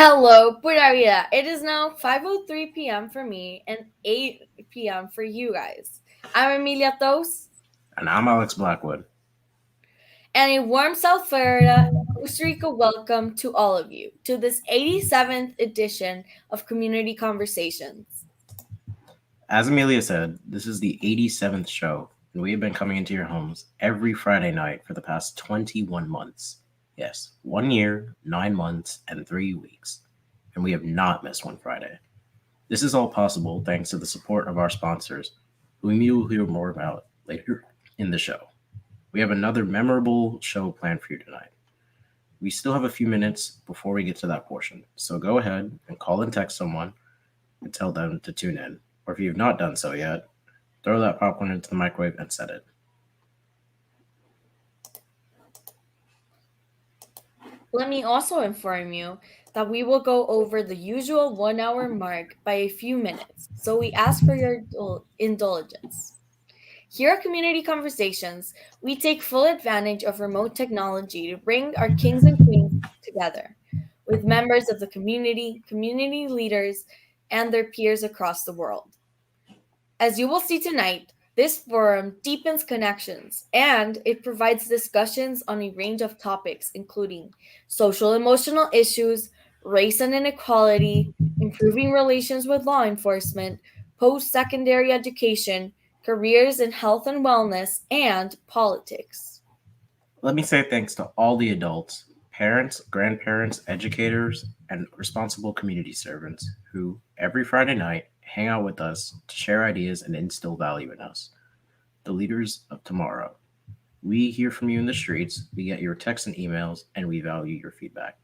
Hello, Pura vida. It is now 5:03 p.m. for me and 8 p.m. for you guys. I'm Emilia Tos, And I'm Alex Blackwood. and a warm South Florida, Costa Rica welcome to all of you to this 87th edition of Community Conversations. As Amelia said, this is the 87th show, and we have been coming into your homes every Friday night for the past 21 months. Yes, 1 year, 9 months, and 3 weeks. And we have not missed one Friday. This is all possible thanks to the support of our sponsors, whom you will hear more about later in the show. We have another memorable show planned for you tonight. We still have a few minutes before we get to that portion, so go ahead and call and text someone and tell them to tune in. Or if you've not done so yet, throw that popcorn into the microwave and set it. Let me also inform you that we will go over the usual 1 hour mark by a few minutes, so we ask for your indulgence. Here at Community Conversations, we take full advantage of remote technology to bring our kings and queens together with members of the community, community leaders, and their peers across the world. As you will see tonight, this forum deepens connections and it provides discussions on a range of topics, including social emotional issues, race and inequality, improving relations with law enforcement, post secondary education, careers in health and wellness, and politics. Let me say thanks to all the adults, parents, grandparents, educators, and responsible community servants who, every Friday night, hang out with us to share ideas and instill value in us, the leaders of tomorrow. We hear from you in the streets, we get your texts and emails, and we value your feedback.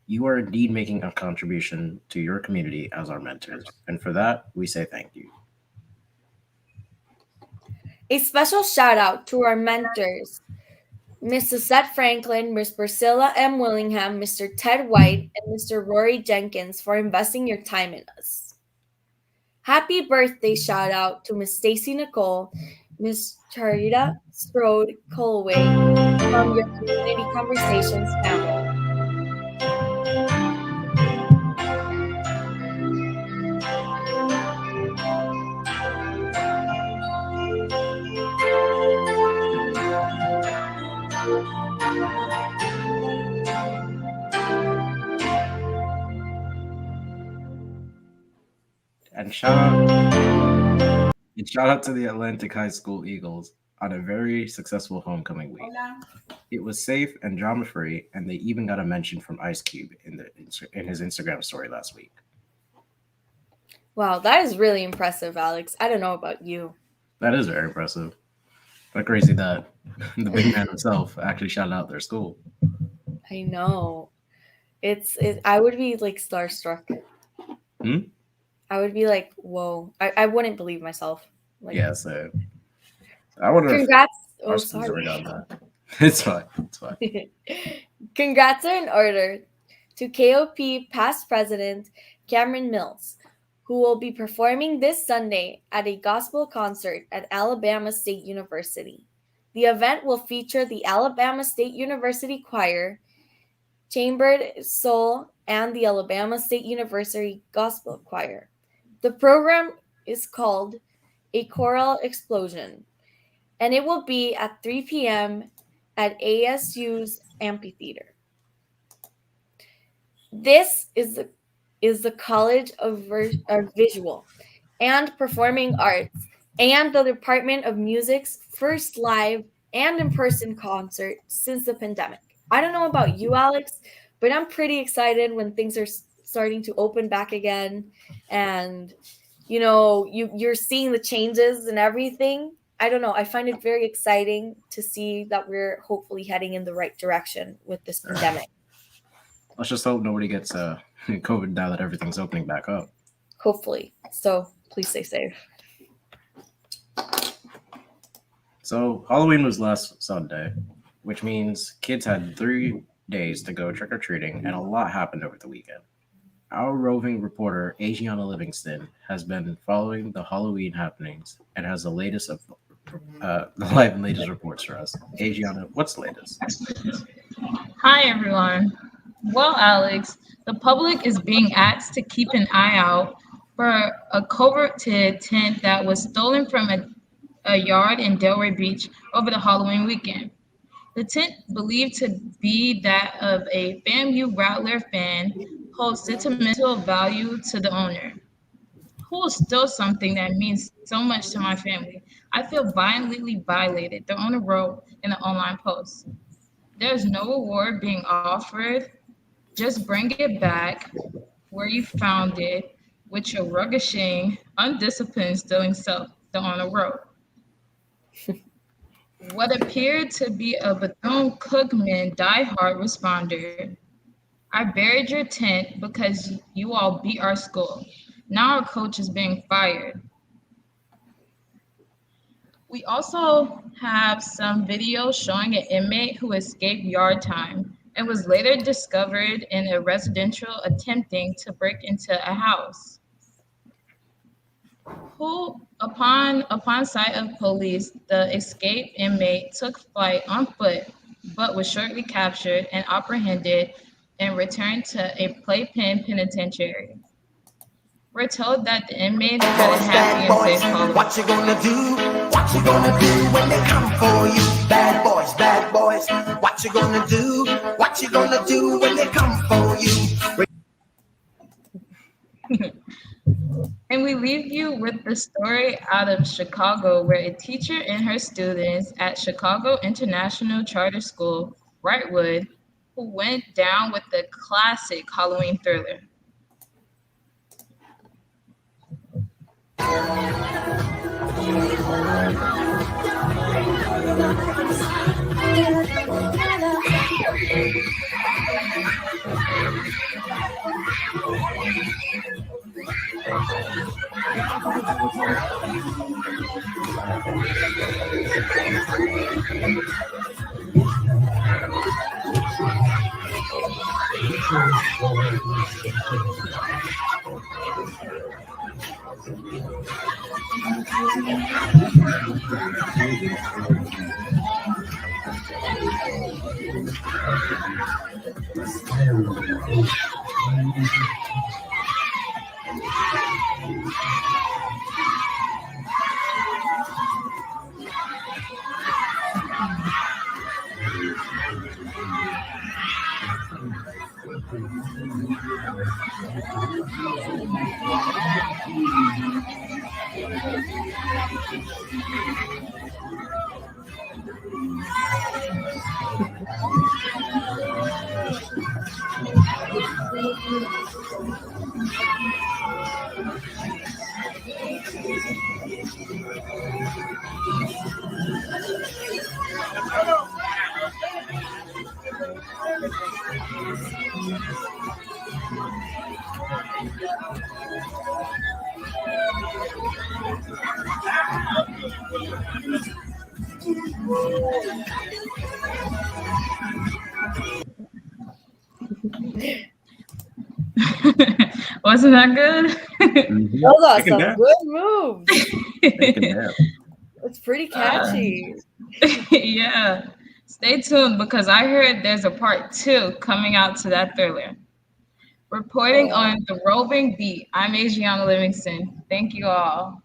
You are indeed making a contribution to your community as our mentors, and for that, we say thank you. A special shout out to our mentors, Miss Suzette Franklin, Miss Priscilla M. Willingham, Mr. Ted White, and Mr. Rory Jenkins for investing your time in us. Happy birthday shout out to Miss Stacy Nicole, Miss Charita Strode Colway from your Community Conversations family. And shout out to the Atlantic High School Eagles on a very successful homecoming week. It was safe and drama free, and they even got a mention from Ice Cube in his Instagram story last week. Wow, that is really impressive, Alex. I don't know about you. That is very impressive. But crazy that the big man himself actually shouted out their school. I know. I would be like starstruck. Hmm? I would be like, whoa. I wouldn't believe myself. Like, Yeah, so I wonder if congrats. our Oh, school's ever sorry. done that. It's fine. It's fine. Congrats are in order to KOP past president Cameron Mills, who will be performing this Sunday at a gospel concert at Alabama State University. The event will feature the Alabama State University Choir, Chambered Soul, and the Alabama State University Gospel Choir. The program is called A Choral Explosion, and it will be at 3 p.m. at ASU's amphitheater. This is the College of Visual and Performing Arts and the Department of Music's first live and in-person concert since the pandemic. I don't know about you, Alex, but I'm pretty excited when things are starting to open back again, and you're seeing the changes and everything. I don't know. I find it very exciting to see that we're hopefully heading in the right direction with this pandemic. Let's just hope nobody gets COVID now that everything's opening back up. Hopefully. So please stay safe. So Halloween was last Sunday, which means kids had 3 days to go trick or treating, and a lot happened over the weekend. Our roving reporter Adriana Livingston has been following the Halloween happenings and has the live and latest reports for us. Adriana, what's the latest? Hi everyone. Well, Alex, the public is being asked to keep an eye out for a coveted tent that was stolen from a yard in Delray Beach over the Halloween weekend. The tent, believed to be that of a FAMU Rattler fan, holds sentimental value to the owner. Who will steal something that means so much to my family? I feel violently violated, the owner wrote in an online post. There's no reward being offered. Just bring it back where you found it with your ruggishing, undisciplined stealing self, the owner wrote. What appeared to be a Bethune Cookman diehard responded, I buried your tent because you all beat our school. Now our coach is being fired. We also have some video showing an inmate who escaped yard time and was later discovered in a residential attempting to break into a house. Who, upon sight of police, the escaped inmate took flight on foot, but was shortly captured and apprehended and returned to a playpen penitentiary. We're told that the inmate had a happy and safe Halloween. What you gonna do? What you gonna do when they come for you? Bad boys, bad boys. What you gonna do? What you gonna do when they come for you? And we leave you with the story out of Chicago, where a teacher and her students at Chicago International Charter School, Brightwood, who went down with the classic Halloween thriller. Wasn't that good? Those are Taking some that. good moves. Taking that. It's pretty catchy. Yeah. Stay tuned because I heard there's a part 2 coming out to that thriller. Reporting on the roving beat, I'm Adriana Livingston. Thank you all.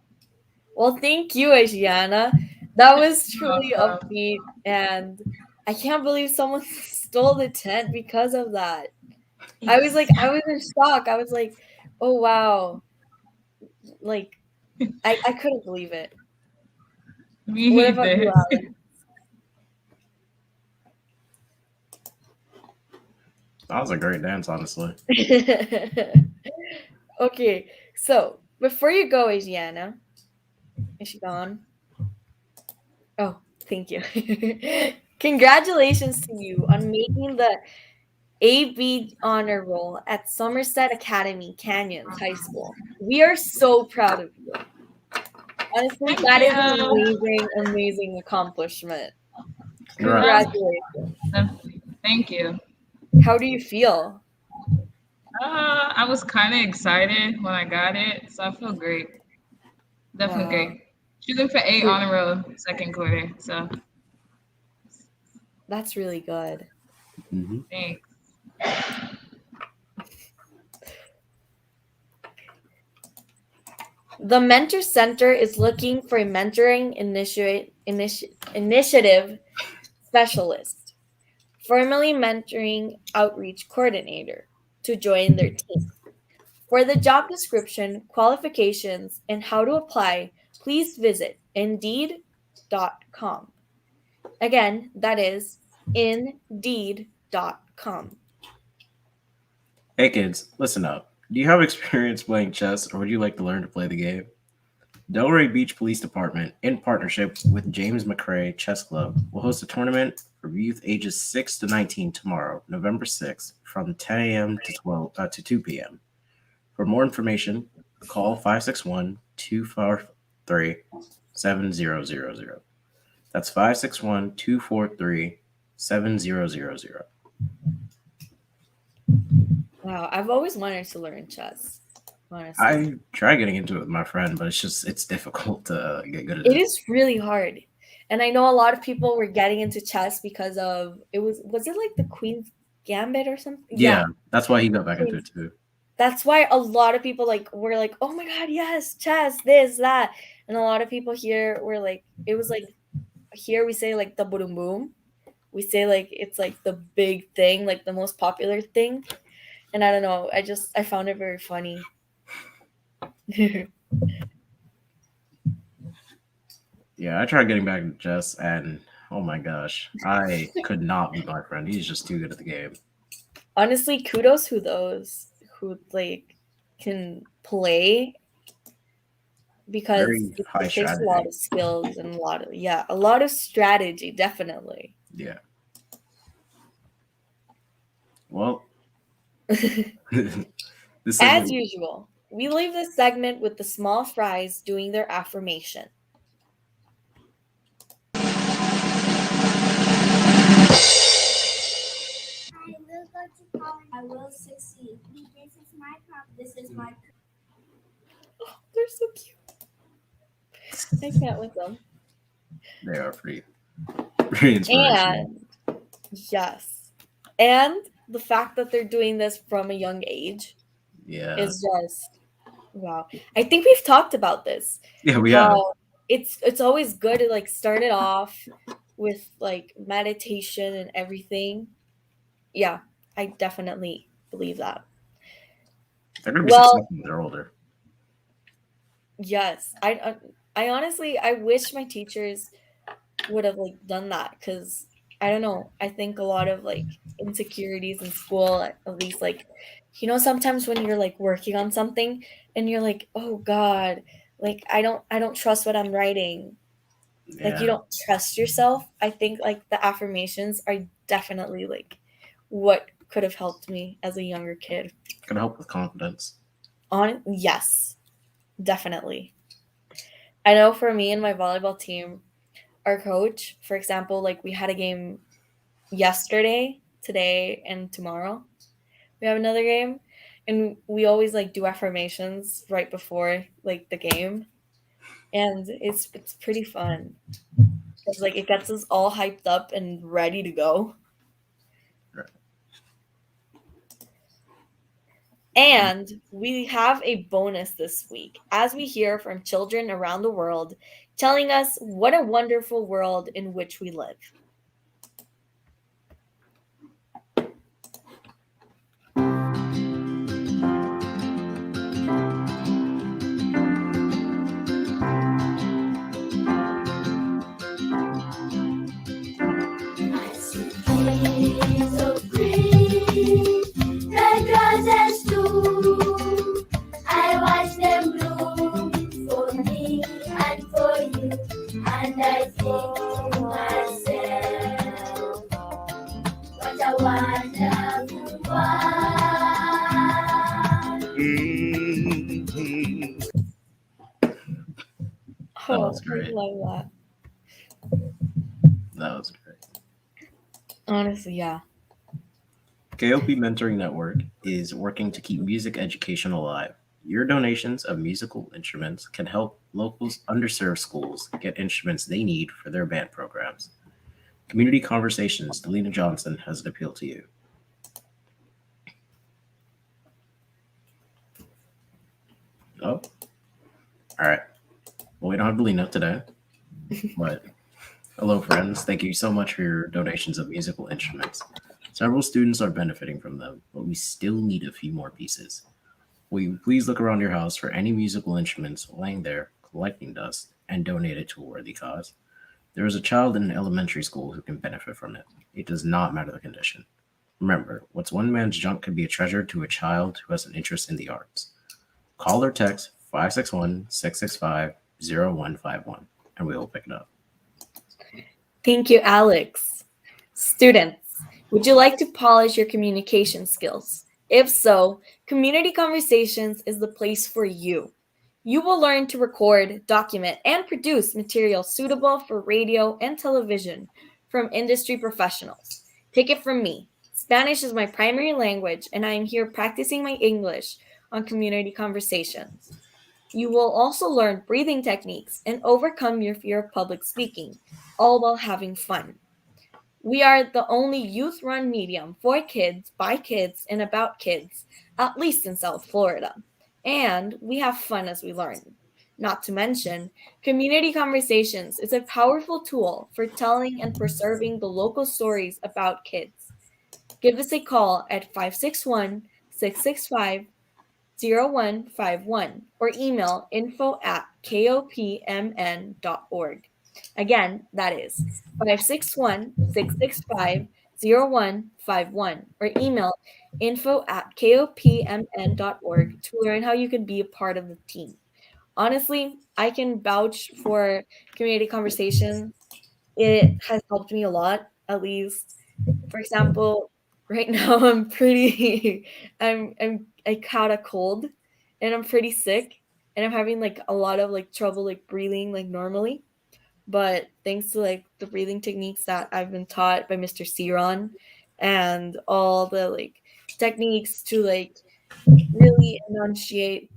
Well, thank you, Asiana. That was truly welcome. upbeat, and I can't believe someone stole the tent because of that. I was in shock. I was like, oh wow. Like, I couldn't believe it. Me What about either. you, Alex? That was a great dance, honestly. Okay, so before you go, Asiana, is she gone? Oh, thank you. Congratulations to you on making the AB honor roll at Somerset Academy Canyons High School. We are so proud of you. Honestly, that is an amazing, amazing accomplishment. Congrats. Congratulations. Definitely. Thank you. How do you feel? I was kind of excited when I got it, so I feel great. Definitely Wow. great. Shooting for 8 on a roll, second quarter. So That's really good. Mhm. thanks. The Mentor Center is looking for a mentoring initiative specialist, formerly mentoring outreach coordinator, to join their team. For the job description, qualifications, and how to apply, please visit indeed.com. Again, that is indeed.com. Hey kids, listen up. Do you have experience playing chess or would you like to learn to play the game? Delray Beach Police Department, in partnership with James McCrae Chess Club, will host a tournament for youth ages 6 to 19 tomorrow, November 6th, from 10 a.m. to 2 p.m. For more information, call 561-243-7000. That's 561-243-7000. Wow, I've always wanted to learn chess. Honestly, I try getting into it with my friend, but it's difficult to get good at it it. is really hard. And I know a lot of people were getting into chess because of was it like the Queen's Gambit or something? Yeah, that's why he got back into it too. That's why a lot of people were like, "Oh my god, yes, chess, this, that." And a lot of people here were like, it was like here we say like the boom boom. We say like it's like the big thing, like the most popular thing. And I don't know, I found it very funny. Yeah, I tried getting back into chess, and oh my gosh, I could not beat my friend. He's just too good at the game. Honestly, kudos to those who like can play because Very high it takes a lot strategy. of skills and a lot of strategy, definitely. Yeah. Well, this As segment, usual, we leave this segment with the small fries doing their affirmation. I will go to college. I will succeed. This is my problem. This is my. They're so cute. I can't with them. they are pretty inspirational. And yes, and the fact that they're doing this from a young age Yeah. is just wow. I think we've talked about this. Yeah, we have. How it's always good to like start it off with like meditation and everything. Yeah, I definitely believe that. They're gonna be Well, successful when they're older. yes, I honestly I wish my teachers would have like done that because I don't know. I think a lot of like insecurities in school, at least like sometimes when you're like working on something and you're like, oh God, like I don't trust what I'm writing. Like you Yeah. don't trust yourself. I think like the affirmations are definitely like what could have helped me as a younger kid. Gonna help with confidence. Yes, definitely. I know for me and my volleyball team, our coach, for example, like we had a game yesterday, today, and tomorrow. We have another game, and we always like do affirmations right before like the game, and it's pretty fun because like it gets us all hyped up and ready to go. Right. And we have a bonus this week as we hear from children around the world telling us what a wonderful world in which we live. So green, red roses too. I watch them bloom for me and for you, and I think to myself, what a wonderful world. That was I great. love that. That was great. Honestly, yeah. KOP Mentoring Network is working to keep music education alive. Your donations of musical instruments can help locals underserved schools get instruments they need for their band programs. Community Conversations, Delina Johnson has an appeal to you. Oh, All right. Well, we don't have Lena today, but hello, friends. Thank you so much for your donations of musical instruments. Several students are benefiting from them, but we still need a few more pieces. Will you please look around your house for any musical instruments laying there collecting dust and donate it to a worthy cause? There is a child in an elementary school who can benefit from it. It does not matter the condition. Remember, what's one man's junk could be a treasure to a child who has an interest in the arts. Call or text 561-665-0151 and we will pick it up. Thank you, Alex. Students, would you like to polish your communication skills? If so, Community Conversations is the place for you. You will learn to record, document, and produce material suitable for radio and television from industry professionals. Take it from me. Spanish is my primary language, and I am here practicing my English on Community Conversations. You will also learn breathing techniques and overcome your fear of public speaking, all while having fun. We are the only youth-run medium for kids, by kids, and about kids, at least in South Florida. And we have fun as we learn. Not to mention, Community Conversations is a powerful tool for telling and preserving the local stories about kids. Give us a call at 561-665-0151 or email info@kopmn.org. Again, that is 561-665-0151 or email info@kopmn.org to learn how you can be a part of the team. Honestly, I can vouch for Community Conversations. It has helped me a lot, at least. For example, right now I caught a cold and I'm pretty sick and I'm having like a lot of like trouble like breathing like normally. But thanks to like the breathing techniques that I've been taught by Mr. Ciron and all the like techniques to like really enunciate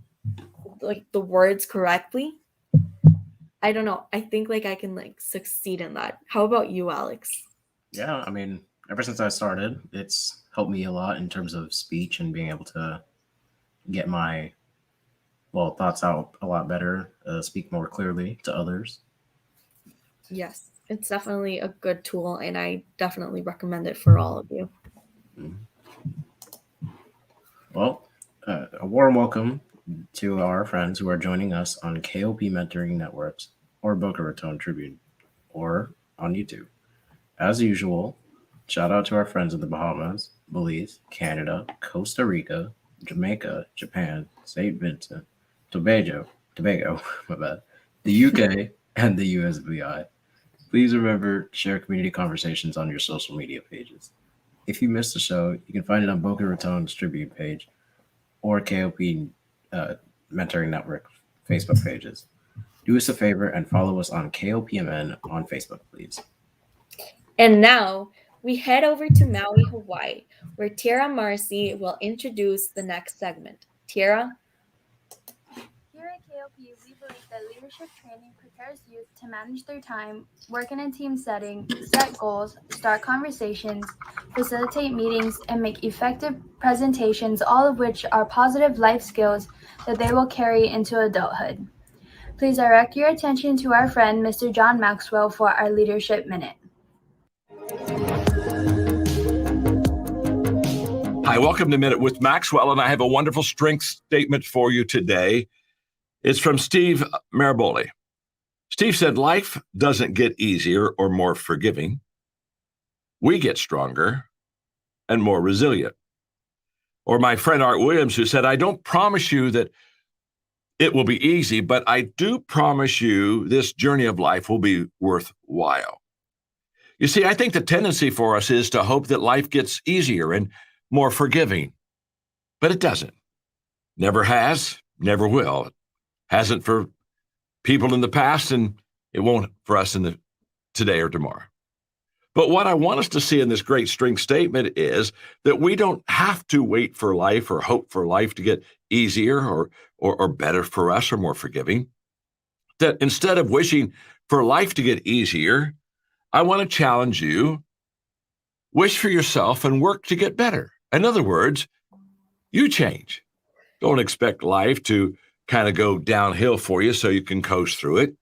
like the words correctly, I don't know. I think like I can like succeed in that. How about you, Alex? Yeah, I mean, ever since I started, it's helped me a lot in terms of speech and being able to get my thoughts out a lot better, speak more clearly to others. Yes, it's definitely a good tool, and I definitely recommend it for all of you. Well, a warm welcome to our friends who are joining us on KOP Mentoring Networks or Boca Raton Tribune or on YouTube. As usual, shout out to our friends in the Bahamas, Belize, Canada, Costa Rica, Jamaica, Japan, St. Vincent, Tobago, my bad, the UK, and the USVI. Please remember to share Community Conversations on your social media pages. If you missed the show, you can find it on Boca Raton's Tribune page or KOP Mentoring Network Facebook pages. Do us a favor and follow us on KOPMN on Facebook, please. And now we head over to Maui, Hawaii, where Tiara Marcy will introduce the next segment. Tiara? Here at KOP, we believe that leadership training prepares youth to manage their time, work in a team setting, set goals, start conversations, facilitate meetings, and make effective presentations, all of which are positive life skills that they will carry into adulthood. Please direct your attention to our friend, Mr. John Maxwell, for our Leadership Minute. Hi, welcome to Minute with Maxwell, and I have a wonderful strength statement for you today. It's from Steve Maraboli. Steve said, life doesn't get easier or more forgiving. We get stronger and more resilient. Or my friend Art Williams, who said, I don't promise you that it will be easy, but I do promise you this journey of life will be worthwhile. You see, I think the tendency for us is to hope that life gets easier and more forgiving, but it doesn't. Never has, never will. It hasn't for people in the past, and it won't for us in the today or tomorrow. But what I want us to see in this great strength statement is that we don't have to wait for life or hope for life to get easier or better for us or more forgiving. That instead of wishing for life to get easier, I want to challenge you, wish for yourself and work to get better. In other words, you change. Don't expect life to kind of go downhill for you so you can coast through it.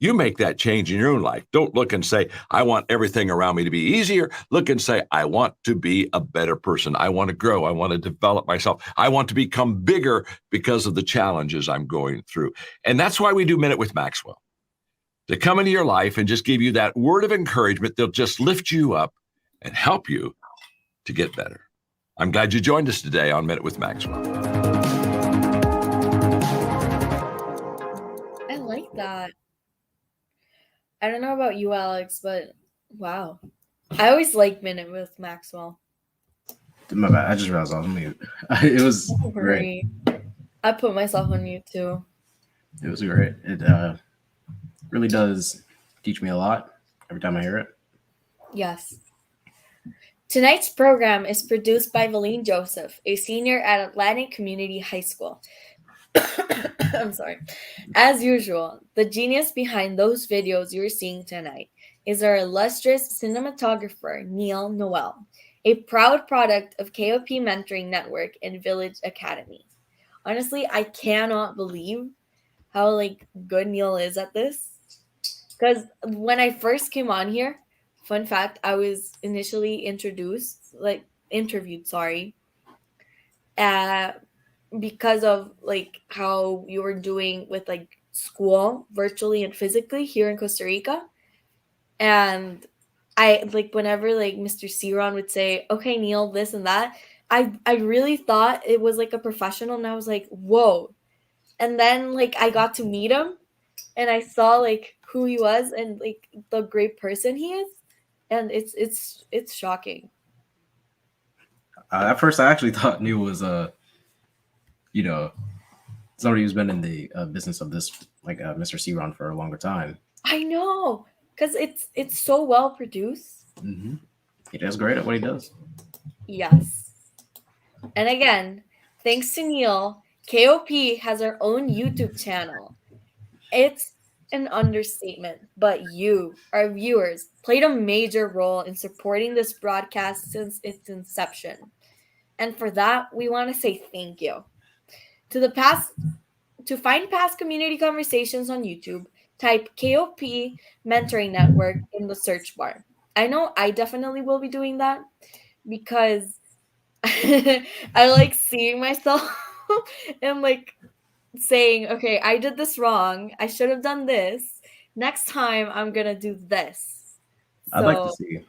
You make that change in your own life. Don't look and say, I want everything around me to be easier. Look and say, I want to be a better person. I want to grow. I want to develop myself. I want to become bigger because of the challenges I'm going through. And that's why we do Minute with Maxwell. To come into your life and just give you that word of encouragement that'll just lift you up and help you to get better. I'm glad you joined us today on Minute with Maxwell. I like that. I don't know about you, Alex, but wow. I always like Minute with Maxwell. My bad. I just realized I was on mute. It was Don't great. worry. I put myself on mute too. It was great. It really does teach me a lot every time I hear it. Yes. Tonight's program is produced by Valine Joseph, a senior at Atlantic Community High School. I'm sorry. As usual, the genius behind those videos you're seeing tonight is our illustrious cinematographer, Neil Noel, a proud product of KOP Mentoring Network and Village Academy. Honestly, I cannot believe how good Neil is at this. Because when I first came on here, fun fact, I was initially interviewed, because of how you were doing with school virtually and physically here in Costa Rica. And I whenever Mr. Ciron would say, okay, Neil, this and that, I really thought it was a professional, and I was like, whoa. And then I got to meet him and I saw who he was and the great person he is, and it's shocking. At first I actually thought Neil was somebody who's been in the business of this, Mr. Ciron for a longer time. I know, because it's so well produced. Mm-hmm. He does great at what he does. Yes. And again, thanks to Neil, KOP has our own YouTube channel. It's an understatement, but you, our viewers, played a major role in supporting this broadcast since its inception. And for that, we want to say thank you. To find past community conversations on YouTube, type KOP Mentoring Network in the search bar. I know I definitely will be doing that because I like seeing myself and saying, okay, I did this wrong. I should have done this. Next time I'm going to do this. I'd like to see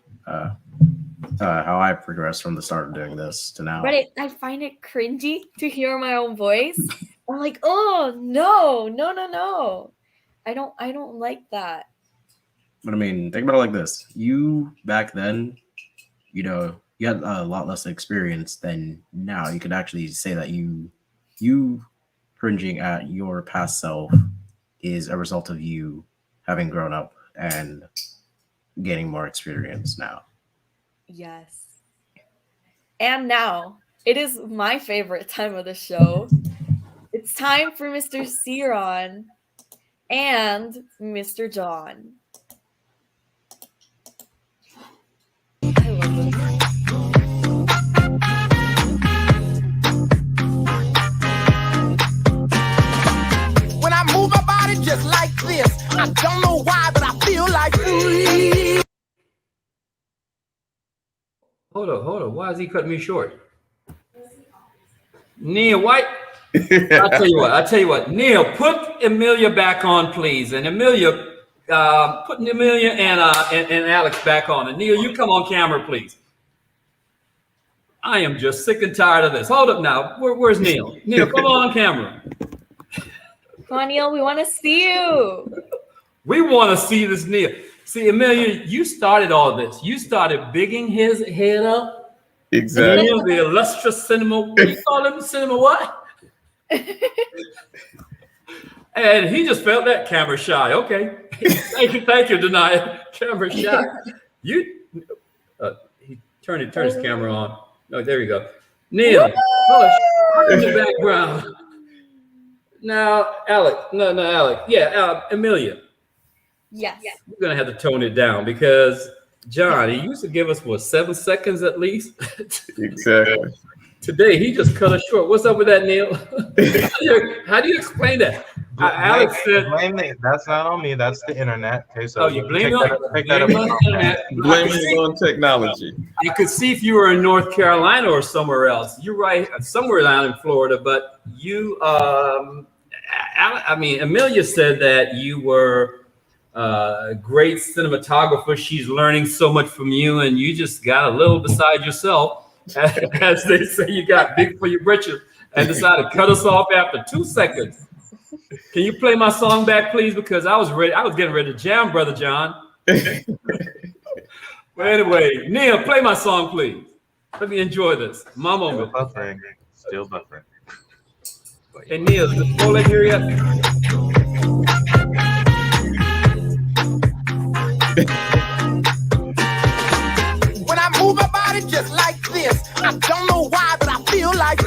how I progressed from the start of doing this to now. But I find it cringy to hear my own voice. I'm like, oh no. I don't like that. But I mean, think about it like this. You back then, you had a lot less experience than now. You could actually say that you cringing at your past self is a result of you having grown up and gaining more experience now. Yes. And now it is my favorite time of the show. It's time for Mr. Ciron and Mr. John. I love this. When I move my body just like this, I don't know why, but I feel like free. Hold on. Why is he cutting me short? Neil, why? I'll tell you what. Neil, put Amelia back on, please. And Amelia, put Amelia and Alex back on. And Neil, you come on camera, please. I am just sick and tired of this. Hold up now. Where's Neil? Neil, come on camera. Come on, Neil, we want to see you. We want to see this Neil. See, Amelia, you started all this. You started bigging his head up. Exactly. Neil, the illustrious cinema. What do you call him? Cinema what? And he just felt that camera shy. Okay. Thank you, Denia. Camera shy. He turn his camera on. Oh, there you go. Neil, in the background. Now, Alec. No, Alec. Yeah, Amelia. Yes. We're gonna have to tone it down because John, he used to give us 7 seconds at least. Exactly. Today he just cut us short. What's up with that, Neil? How do you explain that? Alex said, that's not on me. That's the internet. Okay, so "Oh, you blame it take on the internet." Blaming it on technology. I could see if you were in North Carolina or somewhere else. You're right, somewhere down in Florida. But you, I mean, Amelia said that you were a great cinematographer. She's learning so much from you, and you just got a little beside yourself. As they say, you got big for your britches and decided to cut us off after 2 seconds. Can you play my song back, please? Because I was ready. I was getting ready to jam, Brother John. But anyway, Neil, play my song, please. Let me enjoy this. My moment. Still buffering. Hey, Neil, is the Bowleg here yet? When I move my body just like this, I don't know why, but I feel like.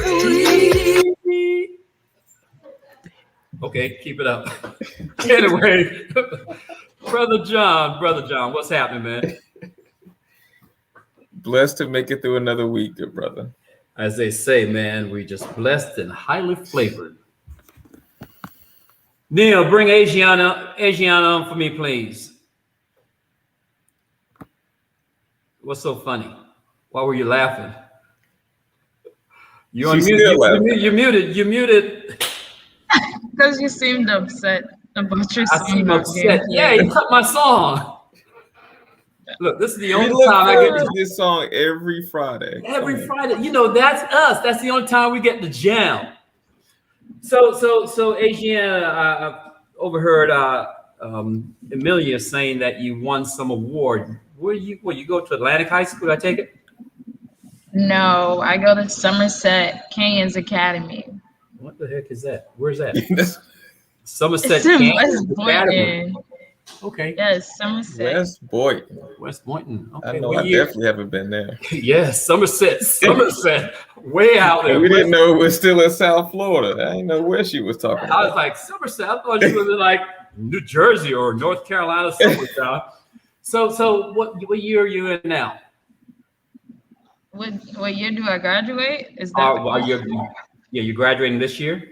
Okay, keep it up. Anyway, Brother John, what's happening, man? Blessed to make it through another week, good brother. As they say, man, we just blessed and highly flavored. Neil, bring Asiana on for me, please. What's so funny? Why were you laughing? You muted. Because you seemed upset about your I song. seem not upset. being Yeah, played. you cut my song. Look, this is the We only look time I forward get to this song every Friday. every Friday. You know, that's us. That's the only time we get to jam. So Asiana, I overheard Amelia saying that you won some award. Where you go to Atlantic High School? I take it. No, I go to Somerset Canyons Academy. What the heck is that? Where's that? That's Somerset It's in Canyons West Academy. Boynton. Okay. Yes, Somerset. West Boynton. West Boynton. Okay. I know What I year? definitely haven't been there. Yes, Somerset, way out there. And we didn't know it was still in South Florida. I didn't know where she was talking I was about. like, Somerset. I thought you was in like New Jersey or North Carolina, somewhere down. So what year are you in now? What year do I graduate? Is that the question? You're graduating this year?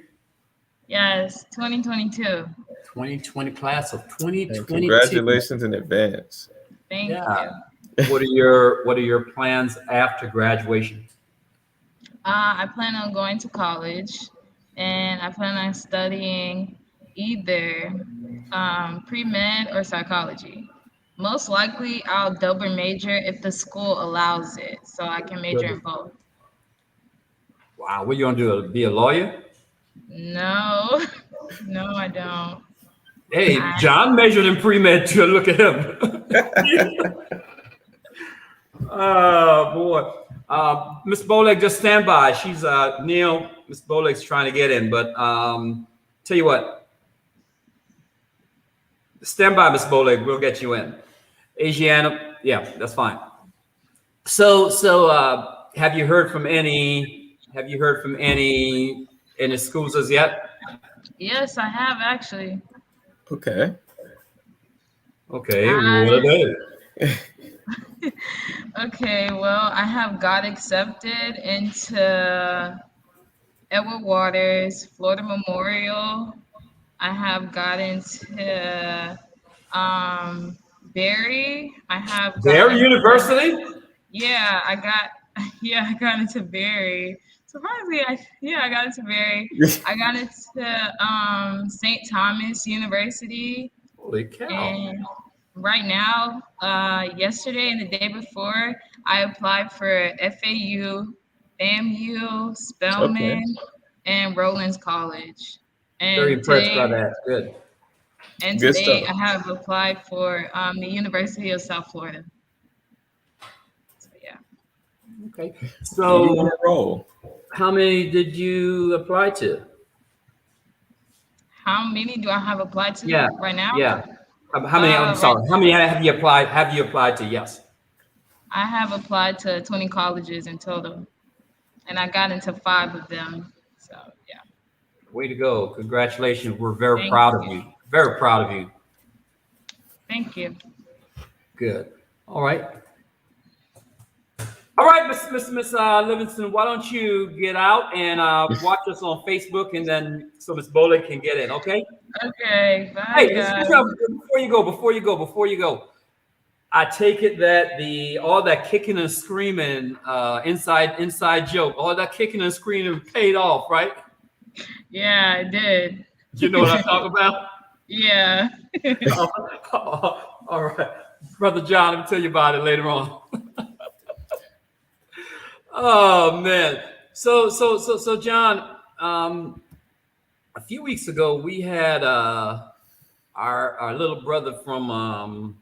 Yes, 2022. 2020 class of And 2022. congratulations in advance. Thank Yeah. you. What are your plans after graduation? I plan on going to college, and I plan on studying either pre-med or psychology. Most likely, I'll double major if the school allows it, so I can major in both. Wow, what you gonna do? Be a lawyer? No, no, I don't. Hey, John majored in pre-med too. Look at him. Oh boy. Miss Bowleg, just stand by. She's Neil. Miss Bowleg's trying to get in, but tell you what. Stand by, Miss Bowleg. We'll get you in. Asiana, yeah, that's fine. So have you heard from any in the schools as yet? Yes, I have actually. Okay. Okay, what are they? Okay, well, I have got accepted into Edward Waters, Florida Memorial. I have got into Barry. I have Barry University? Yeah, I got into Barry. Surprisingly, I got into Barry. I got into St. Thomas University. Holy cow. And right now, yesterday and the day before, I applied for FAU, FAMU, Spelman, and Rollins College. And Very impressed today, by that. Good. And Good today stuff. I have applied for the University of South Florida. So yeah. Okay. You So on a roll. how many did you apply to? How many do I have applied to Yeah, right now? Yeah. How many? I'm sorry. How many have you applied? Have you applied to? Yes. I have applied to 20 colleges in total, and I got into 5 of them. So yeah. Way to go! Congratulations. We're very Thank proud of you. you. Very proud of you. Thank you. Good. All right. All right. right, Miss Livingston, why don't you get out and watch us on Facebook, and then so Miss Bowling can get in, okay? Okay, bye, Hey, guys. before you go, I take it that all that kicking and screaming, inside joke, all that kicking and screaming paid off, right? Yeah, I did. You know what I'm talking about? Yeah. All right, Brother John, I'll tell you about it later on. Oh man, so John, a few weeks ago we had our little brother from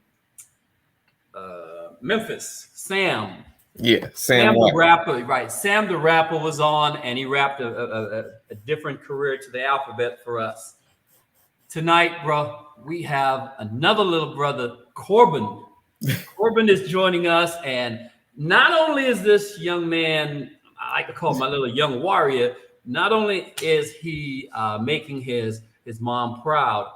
Memphis, Sam. Yeah, Sam the White. rapper, right? Sam the rapper was on, and he rapped a different career to the alphabet for us. Tonight, bro, we have another little brother, Corbin. Corbin is joining us, and not only is this young man, I like to call him my little young warrior, not only is he making his mom proud,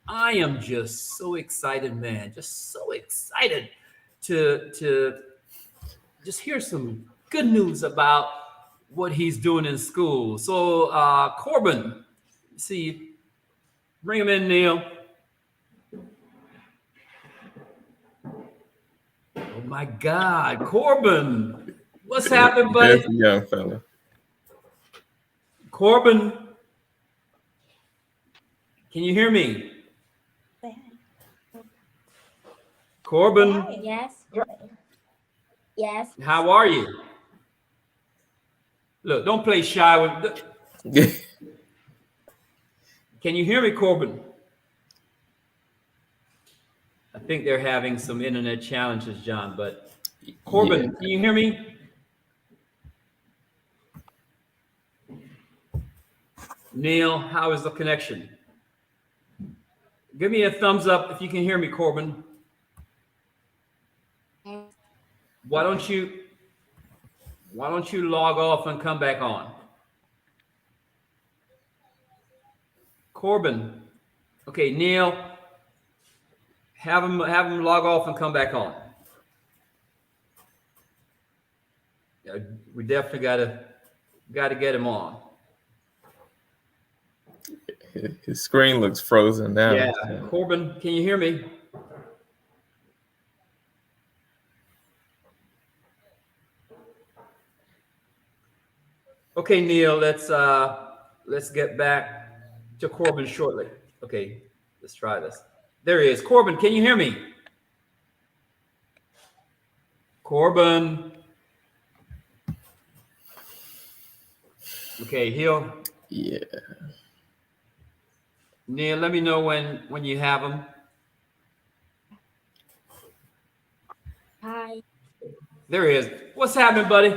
I am just so excited, man. Just so excited to just hear some good news about what he's doing in school. So, Corbin, see, bring him in, Neil. Oh my God, Corbin, what's happening, buddy? That's a young fella. Corbin, can you hear me? Corbin, Yes. Yes. how are you? Look, don't play shy with. Can you hear me, Corbin? I think they're having some internet challenges, John, but Corbin, can you hear me? Neil, how is the connection? Give me a thumbs up if you can hear me, Corbin. Why don't you log off and come back on? Corbin. Okay, Neil, have him log off and come back on. Yeah, we definitely gotta get him on. His screen looks frozen now. Yeah, Corbin, can you hear me? Okay, Neil, let's get back to Corbin shortly. Okay, let's try this. There he is. Corbin, can you hear me? Corbin. Okay, Yeah. Neil, let me know when you have him. Hi. There he is. What's happening, buddy?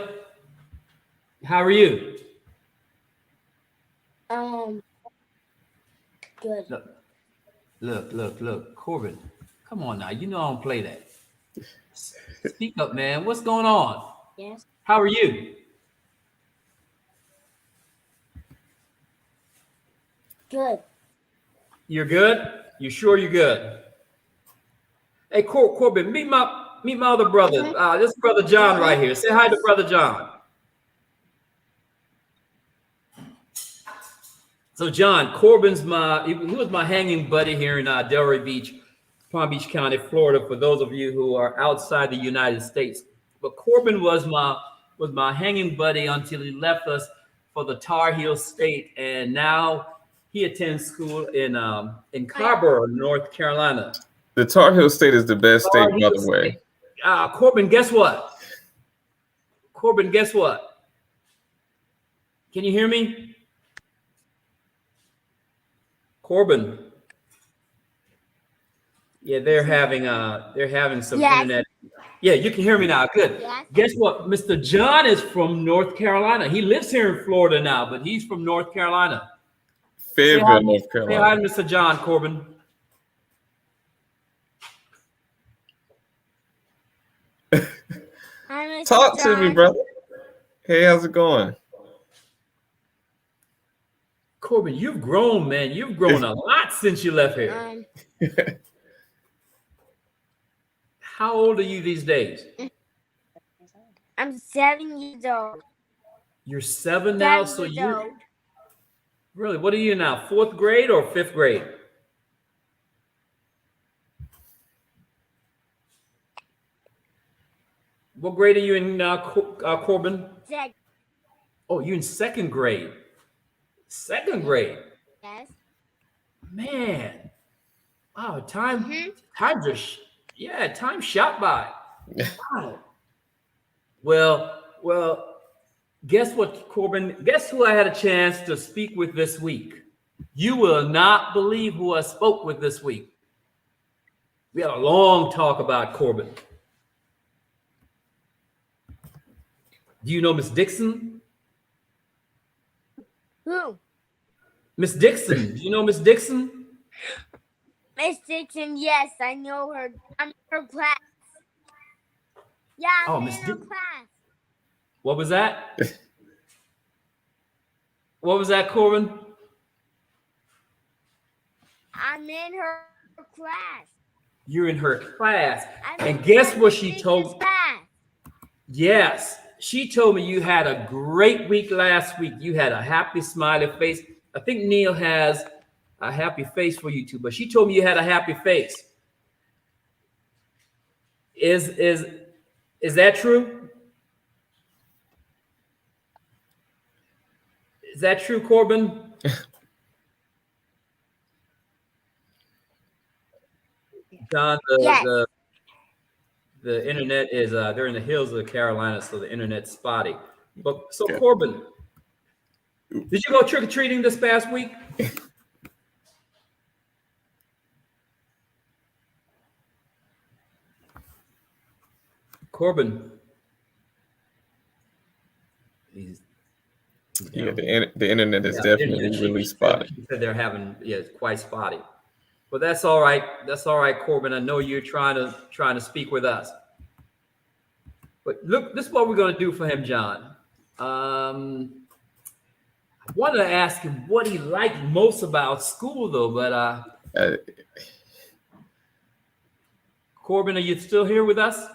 How are you? Good. Look, Corbin. Come on now. You know I don't play that. Speak up, man. What's going on? Yes. How are you? Good. You're good? You sure you're good? Hey, Corbin, meet my other brother. This is Brother John right here. Say hi to Brother John. So John, Corbin's he was my hanging buddy here in Delray Beach, Palm Beach County, Florida, for those of you who are outside the United States. But Corbin was my hanging buddy until he left us for the Tar Heel State, and now he attends school in Carrboro, North Carolina. The Tar Heel State is the best state, by the way. Corbin, guess what? Can you hear me? Corbin. Yeah, they're having some internet. Yeah, you can hear me now. Good. Yes. Guess what? Mr. John is from North Carolina. He lives here in Florida now, but he's from North Carolina. Fayetteville, North Say hi Carolina. to Mr. John, Corbin. Hi, Mr. Talk to me, John. brother. Hey, how's it going? Corbin, you've grown, man. You've grown a lot since you left here. How old are you these days? I'm 7 years old. You're 7 now, 7 so years you old. really, what are you now? 4th grade or 5th grade? What grade are you in now, Corbin? Second. Oh, you're in 2nd grade. 2nd grade. Yes. Man. Wow, time just time shot by. Wow. Well, guess what, Corbin? Guess who I had a chance to speak with this week? You will not believe who I spoke with this week. We had a long talk about Corbin. Do you know Miss Dixon? Who? Miss Dixon. Do you know Miss Dixon? Miss Dixon, yes, I know her. I'm in her class. Yeah, Oh, I'm Miss in her Dixon. class. What was that? What was that, Corbin? I'm in her class. You're in her class. I'm And in guess Miss what she Dixon's told? class. Yes, she told me you had a great week last week. You had a happy, smiley face. I think Neil has a happy face for you too, but she told me you had a happy face. Is that true? Is that true, Corbin? John, Yes. the internet is they're in the hills of the Carolinas, so the internet's spotty. But so Yeah. Corbin, did you go trick-or-treating this past week? Corbin. Yeah, the internet is Yeah, definitely internet, really she spotty. said they're having, it's quite spotty. But that's all right. That's all right, Corbin. I know you're trying to speak with us. But look, this is what we're going to do for him, John. I wanted to ask him what he liked most about school, though. But Corbin, are you still here with us?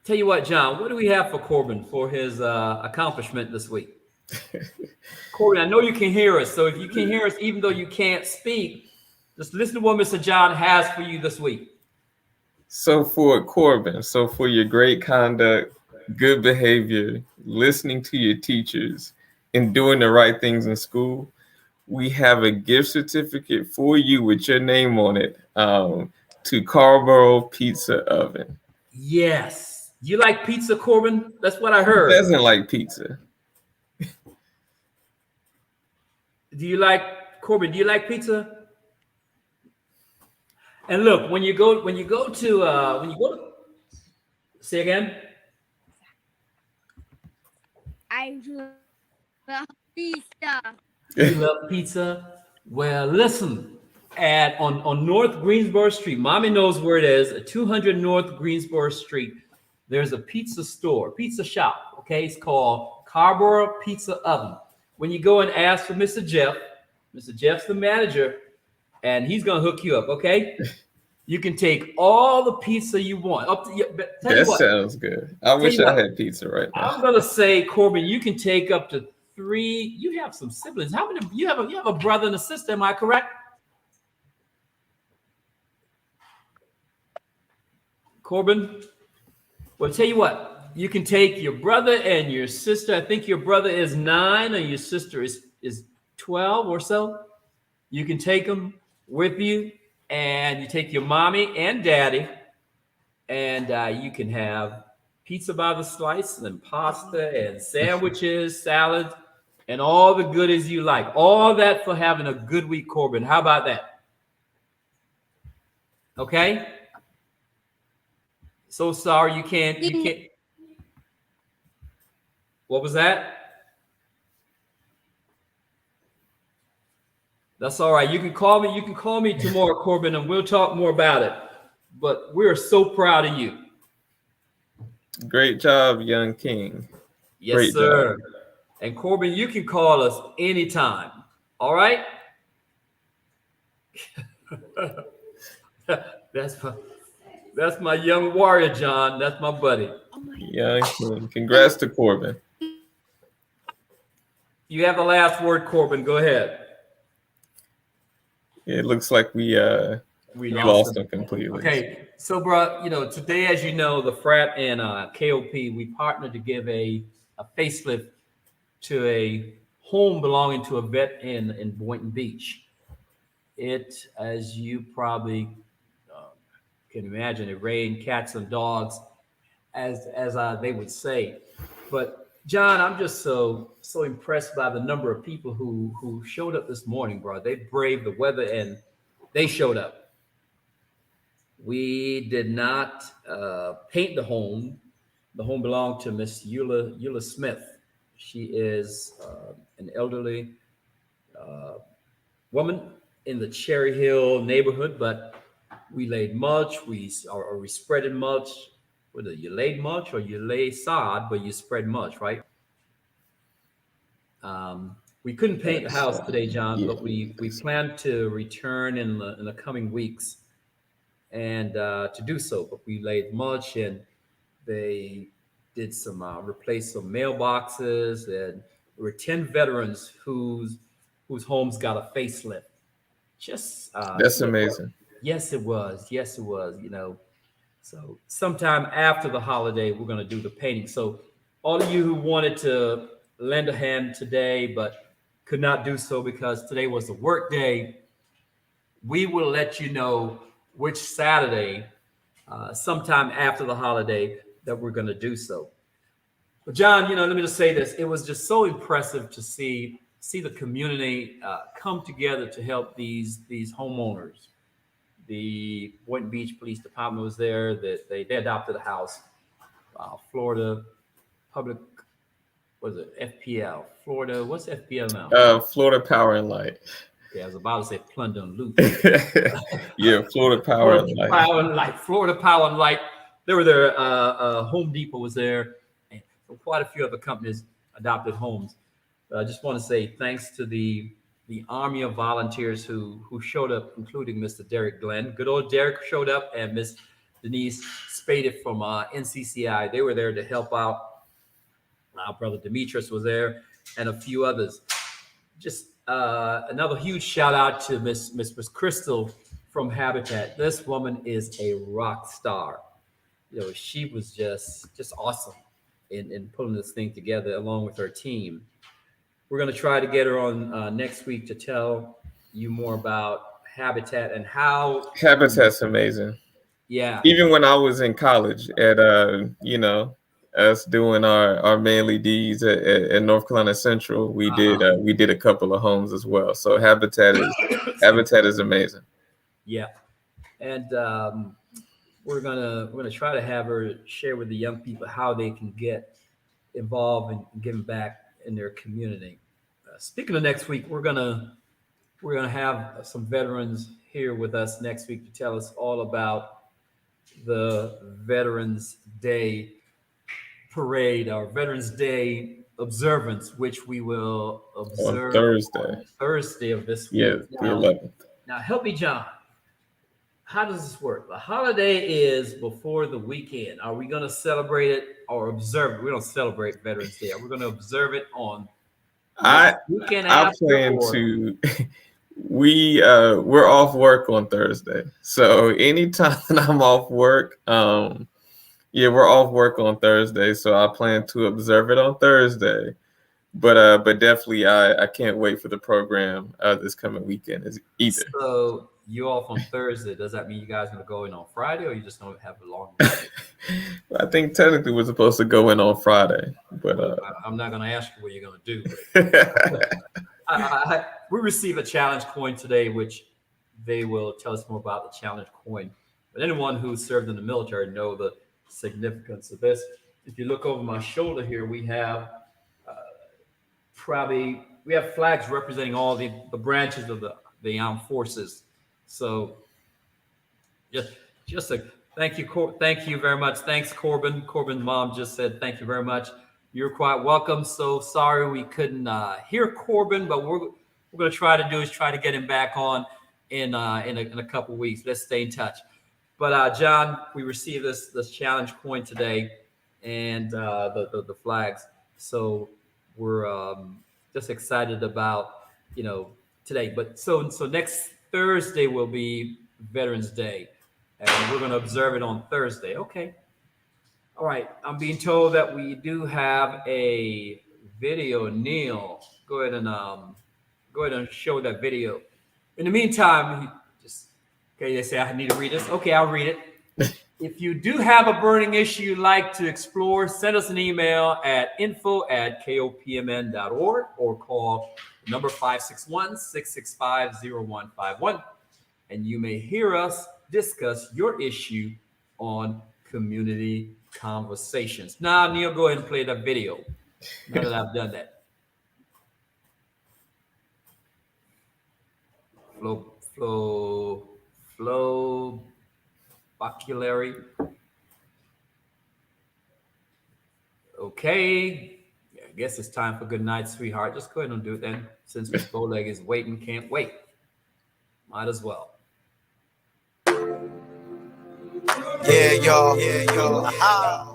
Tell you what, John, what do we have for Corbin for his accomplishment this week? Corbin, I know you can hear us, so if you can hear us, even though you can't speak, just listen to what Mr. John has for you this week. So for Corbin, so for your great conduct, good behavior, listening to your teachers, and doing the right things in school, we have a gift certificate for you with your name on it to Carlboro Pizza Oven. Yes. You like pizza, Corbin? That's what I heard. Who doesn't like pizza? Do you like, Corbin, do you like pizza? And look, when you go to say again. I love pizza. You love pizza? Well, listen, on North Greensboro Street, Mommy knows where it is, 200 North Greensboro Street. There's a pizza store, pizza shop, okay? It's called Carlboro Pizza Oven. When you go and ask for Mr. Jeff's the manager, and he's gonna hook you up, okay? You can take all the pizza you want. That sounds good. I wish I had pizza right now. I'm gonna say, Corbin, you can take up to 3. You have some siblings. How many? You have a brother and a sister. Am I correct? Corbin. Well, tell you what. You can take your brother and your sister. I think your brother is 9 and your sister is 12 or so. You can take them with you, and you take your mommy and daddy, and you can have pizza by the slice and pasta and sandwiches, salad, and all the goodies you like. All that for having a good week, Corbin. How about that? Okay? So sorry you can't. What was that? That's all right. You can call me tomorrow, Corbin, and we'll talk more about it. But we're so proud of you. Great job, young king. Yes, Great sir. job. And Corbin, you can call us anytime. All right? That's fine. That's my young warrior, John. That's my buddy. Young King. Congrats to Corbin. You have the last word, Corbin. Go ahead. It looks like we lost him completely. Okay, so bro, today, as you know, the frat and KOP, we partnered to give a facelift to a home belonging to a vet in Boynton Beach. It, as you probably can imagine, it rained cats and dogs, as they would say. But John, I'm just so impressed by the number of people who showed up this morning, bro. They braved the weather and they showed up. We did not paint the home. The home belonged to Miss Eula Smith. She is an elderly woman in the Cherry Hill neighborhood, but we laid mulch. We spreaded mulch. Whether you laid mulch or you lay sod, but you spread mulch, right? We couldn't paint the house today, John, but we plan to return in the coming weeks and to do so. But we laid mulch, and they did some replaced some mailboxes, and there were 10 veterans whose homes got a facelift. Just that's amazing. Yes, it was. So sometime after the holiday, we're going to do the painting. So all of you who wanted to lend a hand today, but could not do so because today was the work day, we will let you know which Saturday, sometime after the holiday, that we're going to do so. But John, let me just say this. It was just so impressive to see the community come together to help these homeowners. The Boynton Beach Police Department was there. That they adopted a house. Florida Public, what is it? FPL. Florida, what's FPL now? Florida Power and Light. Yeah, I was about to say plunder and loot. Yeah, Florida Power and Light. Florida Power and Light. They were there. Home Depot was there, and quite a few other companies adopted homes. But I just want to say thanks to the army of volunteers who showed up, including Mr. Derek Glenn. Good old Derek showed up, and Miss Denise Spaded from NCCI. They were there to help out. Our brother Demetrius was there, and a few others. Just another huge shout out to Miss Crystal from Habitat. This woman is a rock star. She was just awesome in pulling this thing together along with her team. We're going to try to get her on next week to tell you more about Habitat and how Habitat's amazing. Yeah. Even when I was in college at us doing our manly deeds at North Carolina Central, we did a couple of homes as well. So Habitat is amazing. Yeah. And we're gonna try to have her share with the young people how they can get involved and giving back in their community. Speaking of next week, we're gonna have some veterans here with us next week to tell us all about the Veterans Day parade, our Veterans Day observance, which we will observe on Thursday of this week. Yeah, the 11th. Now help me, John. How does this work? The holiday is before the weekend. Are we going to celebrate it or observe it? We don't celebrate Veterans Day. We're going to observe it on weekend after. I plan to. We're off work on Thursday, so anytime I'm off work, we're off work on Thursday, so I plan to observe it on Thursday. But definitely, I can't wait for the program this coming weekend either. So you off on Thursday? Does that mean you guys gonna go in on Friday, or you just don't have a long weekend? I think technically we're supposed to go in on Friday, but I'm not gonna ask you what you're gonna do. We received a challenge coin today, which they will tell us more about the challenge coin. But anyone who served in the military know the significance of this. If you look over my shoulder here, we have flags representing all the branches of the armed forces. So just a thank you very much. Thanks, Corbin. Corbin's mom just said thank you very much. You're quite welcome. So sorry we couldn't hear Corbin, but we're going to try to get him back on in a couple weeks. Let's stay in touch. But John, we received this challenge coin today, and the flags. So we're just excited about today. But so next Thursday will be Veterans Day, and we're going to observe it on Thursday. Okay. All right. I'm being told that we do have a video. Neil, go ahead and show that video. In the meantime, okay, they say I need to read this. Okay, I'll read it. If you do have a burning issue you'd like to explore, send us an email at info@kopmn.org or call number 561-665-0151, and you may hear us discuss your issue on Community Conversations. Now, Neil, go ahead and play that video. Now that I've done that. Flow Bocculary. Okay. I guess it's time for good night, sweetheart. Just go ahead and do it then. Since Miss Bowleg is waiting, can't wait. Might as well. Yeah, y'all.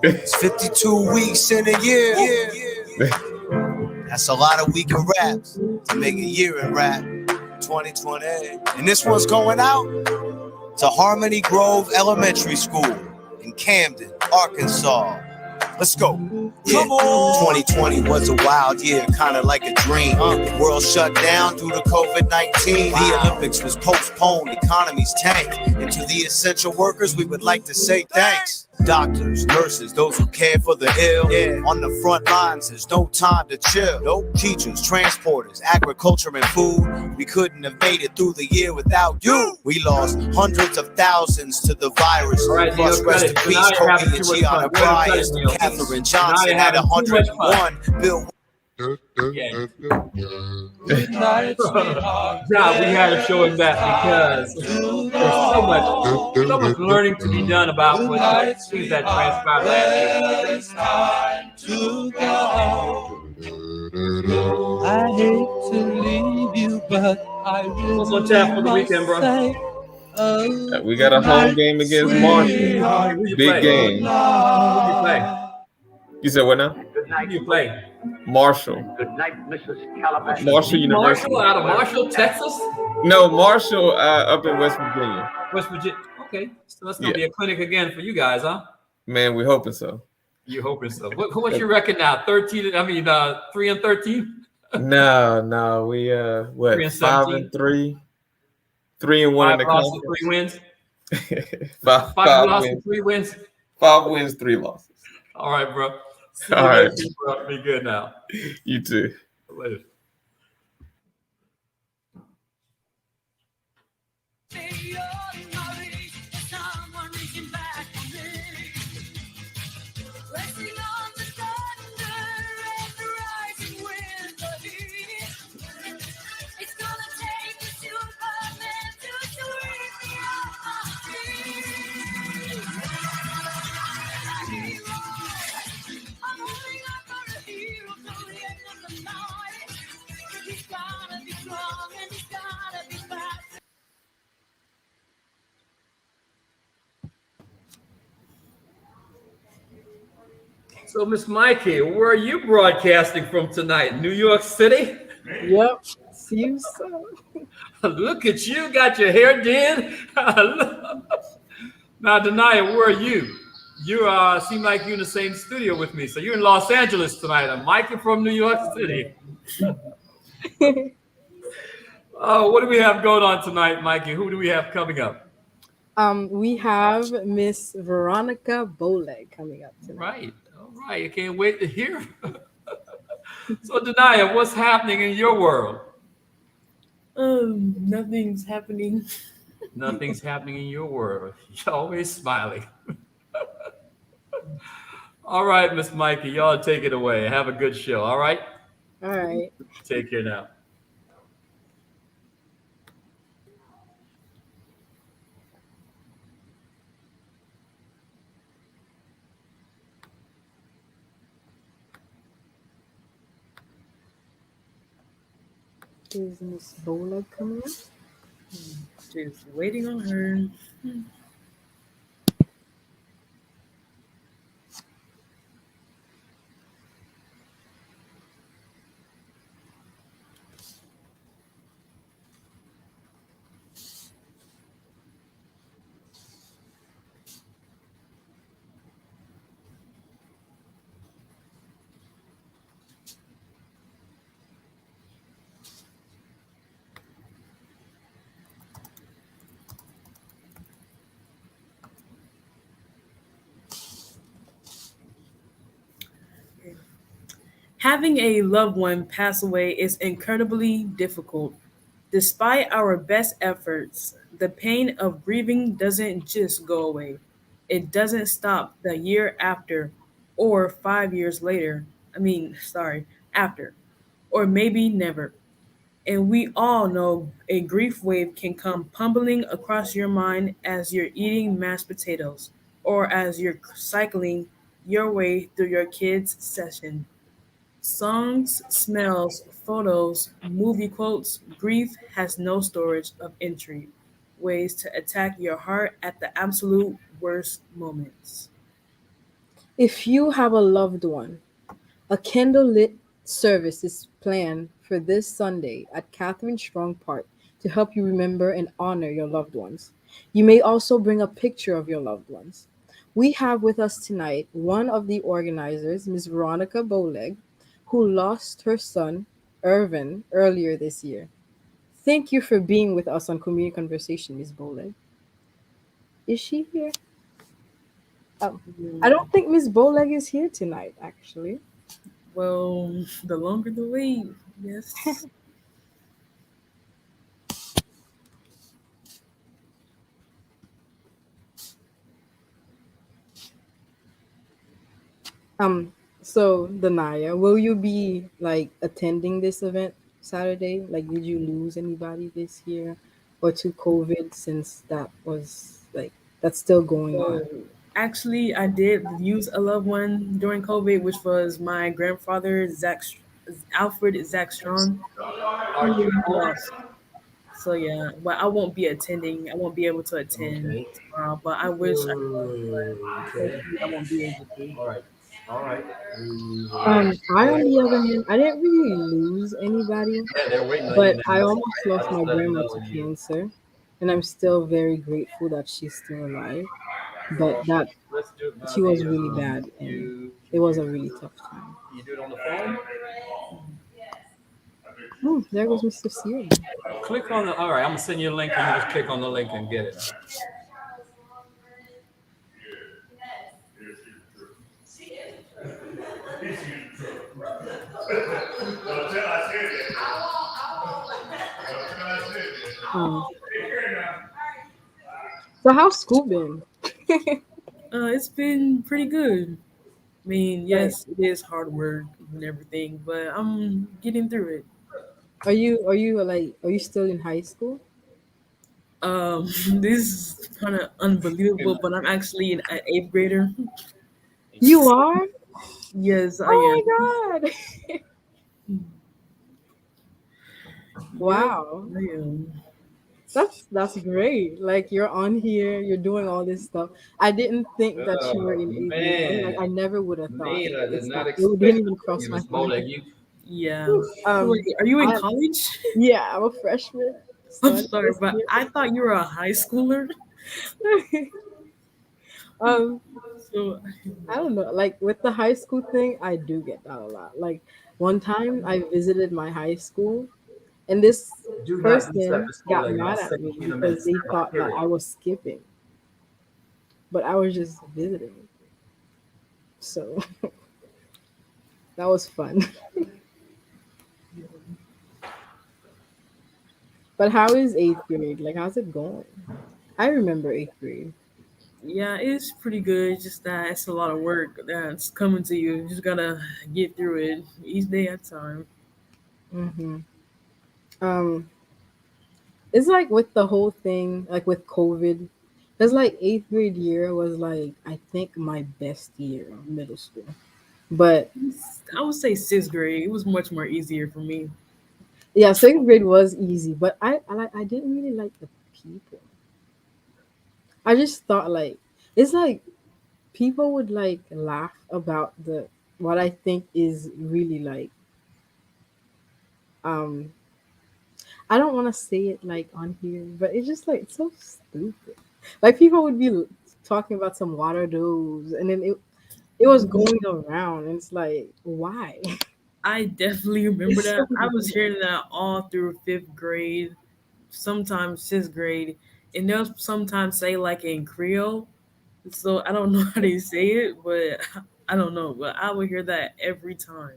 It's 52 weeks in a year. That's a lot of week of raps to make a year in rap. 2020. And this one's going out to Harmony Grove Elementary School in Camden, Arkansas. Let's go. Yeah. 2020 was a wild year, kind of like a dream. The world shut down due to COVID-19. The Olympics was postponed, economies tanked. And to the essential workers, we would like to say thanks. Doctors, nurses, those who care for the ill. On the front lines, there's no time to chill. Teachers, transporters, agriculture and food. We couldn't have made it through the year without you. We lost hundreds of thousands to the virus. Right, Plus, rest in peace, Kobe and Gianna Bryant. Catherine Johnson had 101. Bill. Yeah. Yeah, we had to show him that because there's so much learning to be done about what things that transpired last year. I hate to leave you, but I really What's on tap for the weekend, bro? We got a home game against Marshall. Big game. Who you play? You said what now? Who you play? Marshall. Good night, Mrs. Calabash. Marshall University. Marshall out of Marshall, Texas? No, Marshall up in West Virginia. West Virginia. Okay. So that's going to be a clinic again for you guys, huh? Man, we're hoping so. You're hoping so. What's your record now? 3 and 13? No. We 3 and 5 and 3. 3 and 1 in the conference. 3 wins. five losses, wins. 3 wins. 5 wins, 3 losses. All right, bro. See All you right. later, bro. Be good now. You too. Later. So, Miss Mikey, where are you broadcasting from tonight? New York City? Yep. Seems so. Look at you, got your hair did. Now, Denia, where are you? You seem like you're in the same studio with me. So you're in Los Angeles tonight. I'm Mikey from New York City. What do we have going on tonight, Mikey? Who do we have coming up? We have Miss Veronica Bowleg coming up tonight. All right. I can't wait to hear. So, Denia, what's happening in your world? Nothing's happening. Nothing's happening in your world. You're always smiling. All right, Miss Mikey, y'all take it away. Have a good show. All right. All right. Take care now. Is Miss Bowleg coming up? Just waiting on her. Having a loved one pass away is incredibly difficult. Despite our best efforts, the pain of grieving doesn't just go away. It doesn't stop the year after or 5 years later. Sorry, after, or maybe never. And we all know a grief wave can come pummeling across your mind as you're eating mashed potatoes or as you're cycling your way through your kids' session. Songs, smells, photos, movie quotes, grief has no storage of entry. Ways to attack your heart at the absolute worst moments. If you have a loved one, a candlelit service is planned for this Sunday at Catherine Strong Park to help you remember and honor your loved ones. You may also bring a picture of your loved ones. We have with us tonight one of the organizers, Ms. Veronica Boleg, who lost her son, Irvin, earlier this year. Thank you for being with us on Community Conversation, Ms. Boleg. Is she here? Oh, I don't think Ms. Boleg is here tonight, actually. Well, the longer the wait, yes. So Danaya, will you be like attending this event Saturday? Like, did you lose anybody this year or to COVID since that was like that's still going on? Actually, I did use a loved one during COVID, which was my grandfather, Alfred Zach Strong. He lost. So yeah, but I won't be attending. I won't be able to attend tomorrow. But I wish I could. But unfortunately, I won't be able to. All right. All right. I on the other hand, I didn't really lose anybody, Yeah, they're waiting on but you. I almost lost I my just let them grandma know to when you. cancer, and I'm still very grateful that she's still alive. But that Let's do it by she was the really bad, and you. it was a really tough time. You do it on the phone. Oh, there goes Mr. Searing. Click on the. All right, I'm gonna send you a link, and you just click on the link and get it. Um, so how's school been? It's been pretty good. Yes, it is hard work and everything, but I'm getting through it. Are you still in high school? This is kind of unbelievable, but I'm actually an eighth grader. You are? Yes, I am. Oh my god! Wow. I am. That's great. Like you're on here, you're doing all this stuff. I didn't think that you were in eighth grade. Like I never would have thought. Man, I did It's not not, expect it didn't even cross you, my Miss Bolek. mind. You. Yeah. Um, Wait, are you in I- college? Yeah, I'm a freshman. I'm Started sorry, this but year. I thought you were a high schooler. um, So I don't know. Like with the high school thing, I do get that a lot. Like one time I visited my high school and this Do not person accept Miss got Bolek. mad That's at second me human because they thought that period. I was skipping, but I was just visiting. So that was fun. But how is eighth grade? Like, how's it going? I remember eighth grade. yeah, it's pretty good. It's just that it's a lot of work that's coming to you. You just gotta get through it each day at a time. hmm Um, it's like with the whole thing, like with COVID, it's like eighth grade year was like I think my best year of middle school. But I would say sixth grade. It was much more easier for me. yeah, sixth grade was easy, but I didn't really like the people. I just thought like it's like people would like laugh about the what I think is really like um I don't want to say it like on here, but it's just like it's so stupid. Like people would be talking about some water dose, and then it was going around, and it's like why? I definitely remember It's so that. I was ridiculous. hearing that all through fifth grade, sometimes sixth grade, and they'll sometimes say like in Creole. So I don't know how they say it, but I don't know. But I would hear that every time.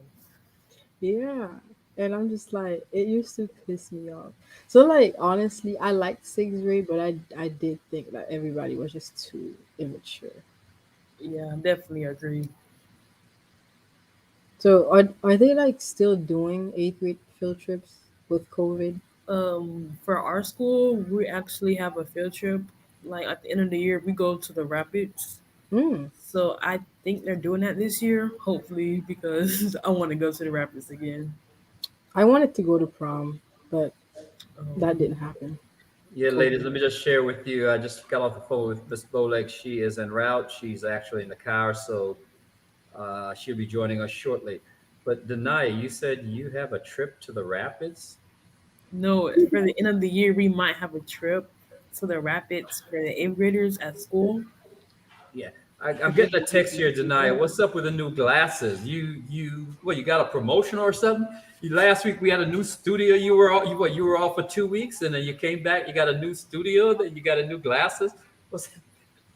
Yeah. And I'm just like, it used to piss me off. So like honestly, I liked sixth grade, but I did think that everybody was just too immature. Yeah, definitely agree. So are they like still doing eighth grade field trips with COVID? For our school, we actually have a field trip. Like at the end of the year, we go to the rapids. Hmm. So I think they're doing that this year, hopefully, because I want to go to the rapids again. I wanted to go to prom, but that Um, didn't happen. Yeah, ladies, COVID. let me just share with you. I just got off the phone with Miss Bowleg. She is en route. She's actually in the car, so she'll be joining us shortly. But Denai, you said you have a trip to the Rapids? no, for the end of the year, we might have a trip to the rapids for the eighth graders at school. Yeah, I'm getting a text here, Denai. What's up with the new glasses? What? You got a promotion or something? Last week we had a new studio. You were off for 2 weeks, and then you came back. You got a new studio. Then you got a new glasses. What's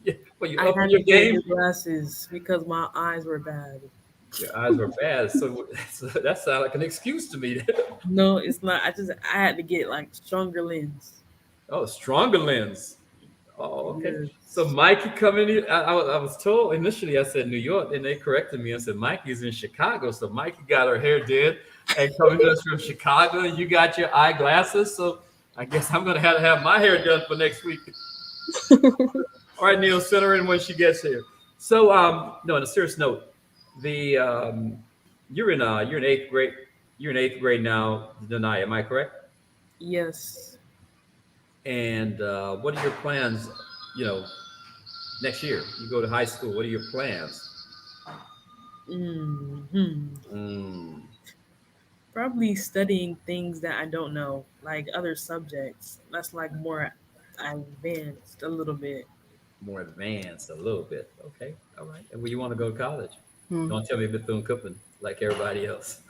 yeah, well, you I upping had your to get game? new glasses because my eyes were bad. Your eyes were bad, so that sounded like an excuse to me. No, it's not. I had to get like stronger lens. Oh, stronger lens. Oh, okay. So Yes. Mikey coming in. I was told initially I said New York, and they corrected me and said Mikey's in Chicago. So Mikey got her hair did and coming to us from Chicago. And you got your eyeglasses. So I guess I'm gonna have to have my hair done for next week. All right, Neil, send her in when she gets here. So no, on a serious note, the you're in eighth grade. You're in eighth grade now, Denai. Am I correct? Yes. And what are your plans? You know, next year you go to high school. What are your plans? Hmm. Mm, Probably studying things that I don't know, like other subjects. That's like more advanced a little bit. more advanced a little bit. Okay, all right. And where you want to go to college? Hmm. Don't tell me Bethune Cookman like everybody else.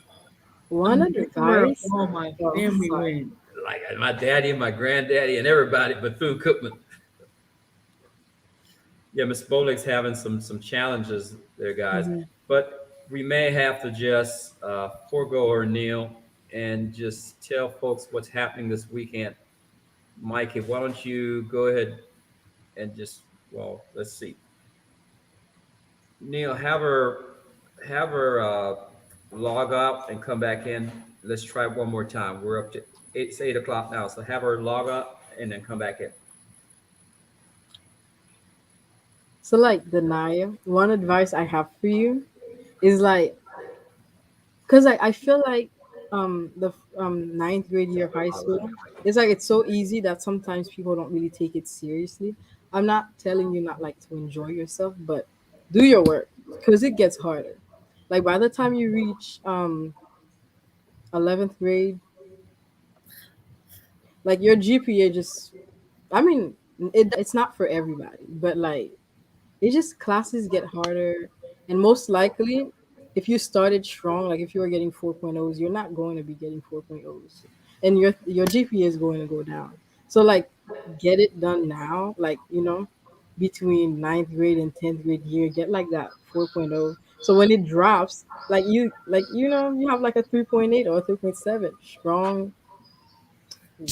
One That's where advice. all my Oh, family sorry. went. Like my daddy and my granddaddy and everybody, Bethune Cookman. Yeah, Miss Bolig's having some challenges there, guys. Mhm. But we may have to just forego her, Neil, and just tell folks what's happening this weekend. Mikey, why don't you go ahead and just, well, let's see. Neil, have her log out and come back in. Let's try one more time. We're up to it's 8 o'clock now, so have her log out and then come back in. So like Naya, one advice I have for you is like, cause I feel like the ninth grade year of high school, it's like it's so easy that sometimes people don't really take it seriously. I'm not telling you not like to enjoy yourself, but do your work because it gets harder. Like by the time you reach 11th grade, like your GPA just, I mean, it's not for everybody, but like it just classes get harder, and most likely if you started strong, like if you were getting 4.0s, you're not going to be getting 4.0s, and your GPA is going to go down. So like get it done now, like between ninth grade and 10th grade year, get like that 4.0, so when it drops, you have like a 3.8 or a 3.7 strong.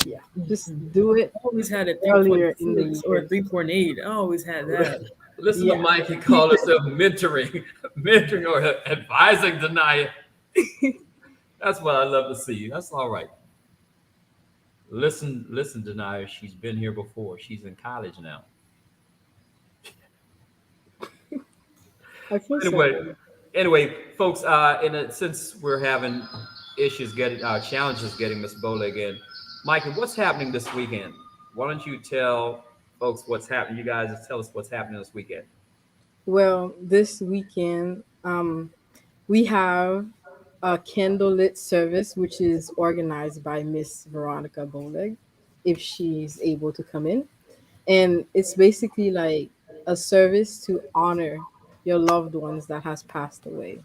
Yeah, just do it I always had a earlier in the 3.6 or a year. 3.8. I always had that. Listen to Yeah. Mikey call herself mentoring, mentoring or advising Denia. That's what I love to see. That's all right. Listen, Denia. She's been here before. She's in college now. I feel so Anyway, bad. folks. Since we're having issues getting challenges getting Miss Boleg in, Mikey, what's happening this weekend? Why don't you tell folks what's happening? You guys just tell us what's happening this weekend. Well, this weekend, we have a candlelit service, which is organized by Miss Veronica Boleg, if she's able to come in. And it's basically like a service to honor your loved ones that has passed away.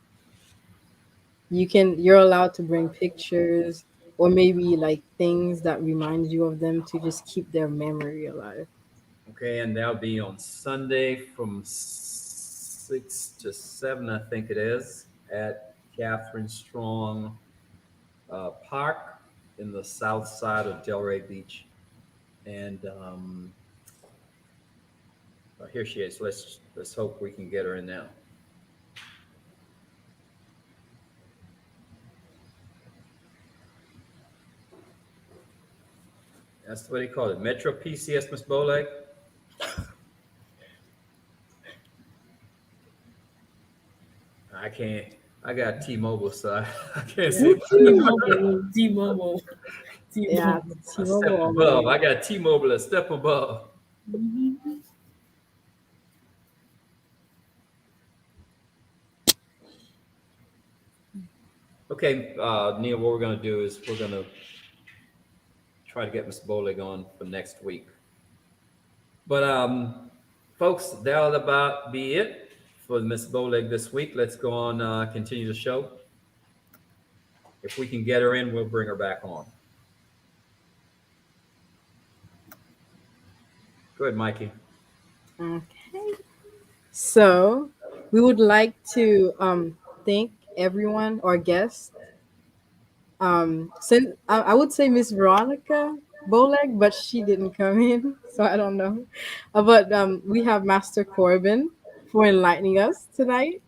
You're allowed to bring pictures or maybe like things that remind you of them to just keep their memory alive. Okay, and that'll be on Sunday from 6 to 7, I think it is, at Catherine Strong park in the south side of Delray Beach. And here she is. Let's hope we can get her in now. That's what they call it. Metro PCS, Miss Bowleg. I can't. I got T-Mobile, so I can't see. T-Mobile. Yeah, A step T-Mobile. above. I got T-Mobile a step above. Okay, Neil, what we're going to do is we're going to try to get Ms. Bowleg on for next week. But folks, that'll about be it for Ms. Bowleg this week. Let's go on, continue the show. If we can get her in, we'll bring her back on. Go ahead, Mikey. Okay. So we would like to thank everyone, our guests. Since I would say Miss Veronica Bowleg, but she didn't come in, so I don't know. But we have Master Corbin for enlightening us tonight,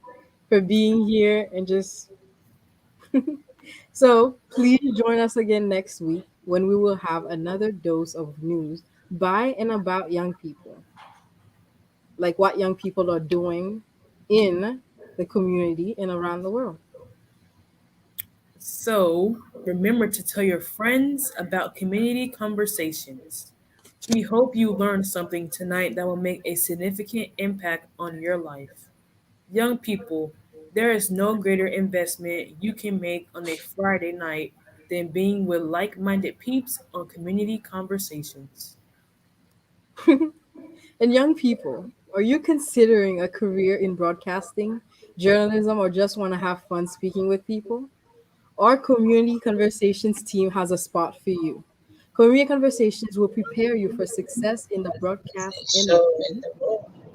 for being here and just. So please join us again next week when we will have another dose of news by and about young people, like what young people are doing in the community and around the world. So remember to tell your friends about community conversations. We hope you learned something tonight that will make a significant impact on your life. Young people, there is no greater investment you can make on a Friday night than being with like-minded peeps on community conversations. And young people, are you considering a career in broadcasting, journalism, or just want to have fun speaking with people? Our Community Conversations team has a spot for you. Community Conversations will prepare you for success in the broadcast industry.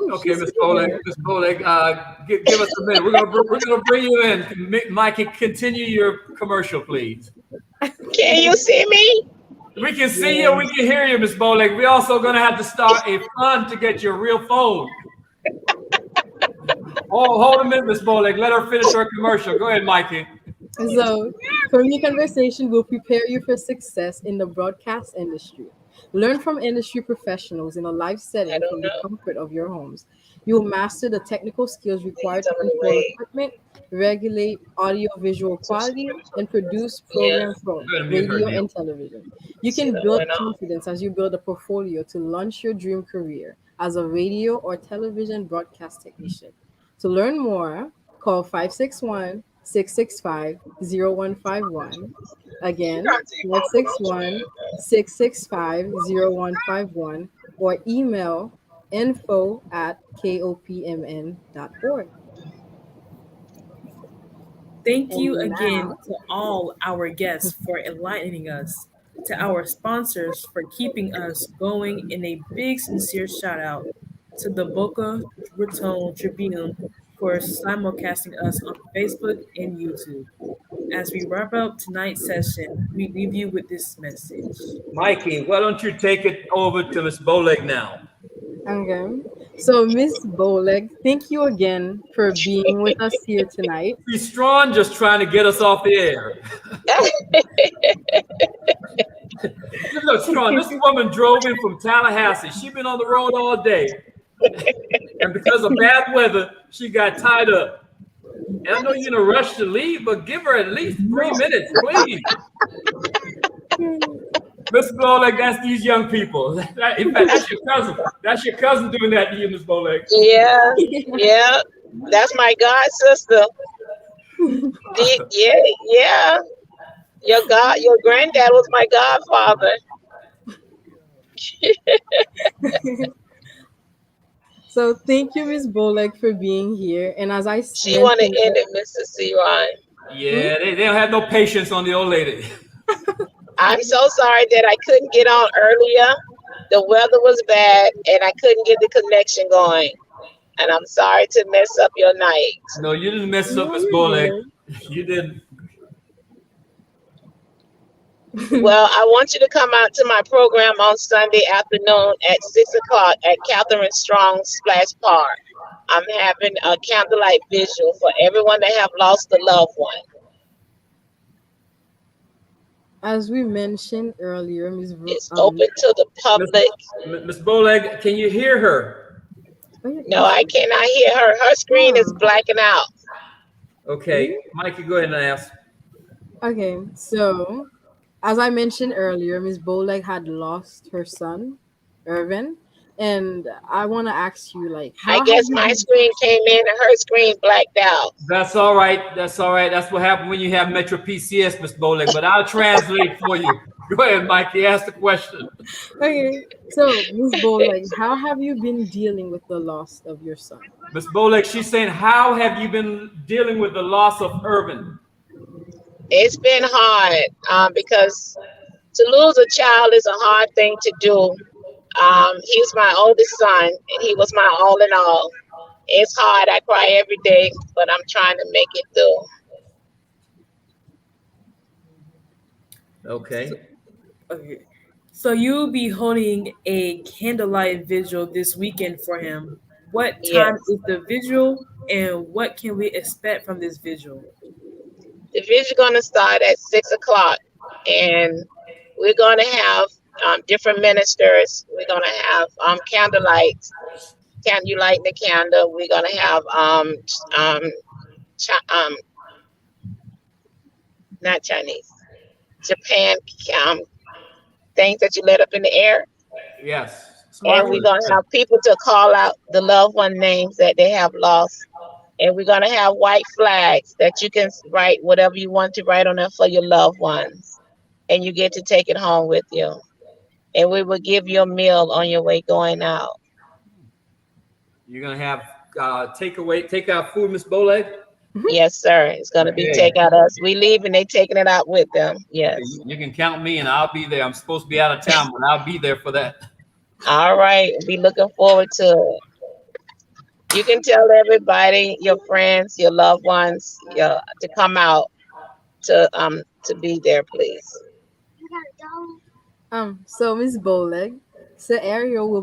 Okay, Ms. Bowleg, give us a minute. We're gonna bring you in. Mikey, continue your commercial, please. Can you see me? We can see you. We can hear you, Ms. Bowleg. We're also gonna have to start a fund to get your real phone. Oh, hold a minute, Ms. Bowleg. Let her finish her commercial. Go ahead, Mikey. So, Community Conversation will prepare you for success in the broadcast industry. Learn from industry professionals in a live setting from the comfort of your homes. You will master the technical skills required to control equipment, regulate audio-visual quality, and produce programs for radio and television. You can build confidence as you build a portfolio to launch your dream career as a radio or television broadcast technician. To learn more, call 561-665-0151. Again, 561-665-0151 or email info@kopmn.org. Thank you And again now- to all our guests for enlightening us, to our sponsors for keeping us going, and a big sincere shout out to the Boca Raton Tribune for simulcasting us on Facebook and YouTube. As we wrap up tonight's session, we leave you with this message. Mikey, why don't you take it over to Ms. Bowleg now? Okay. So, Miss Bowleg, thank you again for being with us here tonight. She's strong, just trying to get us off the air. Look, strong. This woman drove in from Tallahassee. She's been on the road all day. And because of bad weather, she got tied up. And I know you're in a rush to leave, but give her at least 3 minutes, please. Ms. Bowleg, that's these young people. In fact, that's your cousin. That's your cousin doing that to you, Ms. Bowleg. Yeah, yeah. That's my god sister. Yeah. Your granddad was my godfather. So, thank you, Miss Bowleg, for being here. And as I She want to end it, Mr. C. Ryan. Yeah, they don't have no patience on the old lady. I'm so sorry that I couldn't get on earlier. The weather was bad and I couldn't get the connection going. And I'm sorry to mess up your night. No, you didn't mess up, Ms. Bowleg. You didn't. Well, I want you to come out to my program on Sunday afternoon at 6 o'clock at Catherine Strong Splash Park. I'm having a candlelight visual for everyone that have lost a loved one. As we mentioned earlier, Ms. It's open to the public. Miss Bowleg, can you hear her? No, I cannot hear her. Her screen is blacking out. Okay, Mikey, go ahead and ask. Okay, so as I mentioned earlier, Ms. Bowleg had lost her son, Irvin, and I want to ask you, like, I guess my screen came in and her screen blacked out. That's all right. That's all right. That's what happened when you have Metro PCS, Miss Bowleg. But I'll translate for you. Go ahead, Mikey. Ask the question. Okay, so Ms. Bowleg, how have you been dealing with the loss of your son? Miss Bowleg, she's saying, how have you been dealing with the loss of Irvin? It's been hard because to lose a child is a hard thing to do. He's my oldest son, and he was my all in all. It's hard. I cry every day, but I'm trying to make it through. Okay. Okay. So you'll be holding a candlelight vigil this weekend for him. What time is the vigil, and what can we expect from this vigil? The vigil going to start at 6 o'clock, and we're going to have different ministers. We're going to have candlelight. You light the candle. We're going to have not Chinese, Japan things that you let up in the air. Yes. And we're going to have people to call out the loved one names that they have lost. And we're going to have white flags that you can write whatever you want to write on there for your loved ones. And you get to take it home with you. And we will give you a meal on your way going out. You're going to have takeout food, Miss Bowleg? Yes, sir. It's going to be takeout us. We leave and they taking it out with them. Yes. You can count me and I'll be there. I'm supposed to be out of town, but I'll be there for that. All right. Be looking forward to it. You can tell everybody, your friends, your loved ones, to come out to be there, please. So Ms. Bowleg, so Ariel will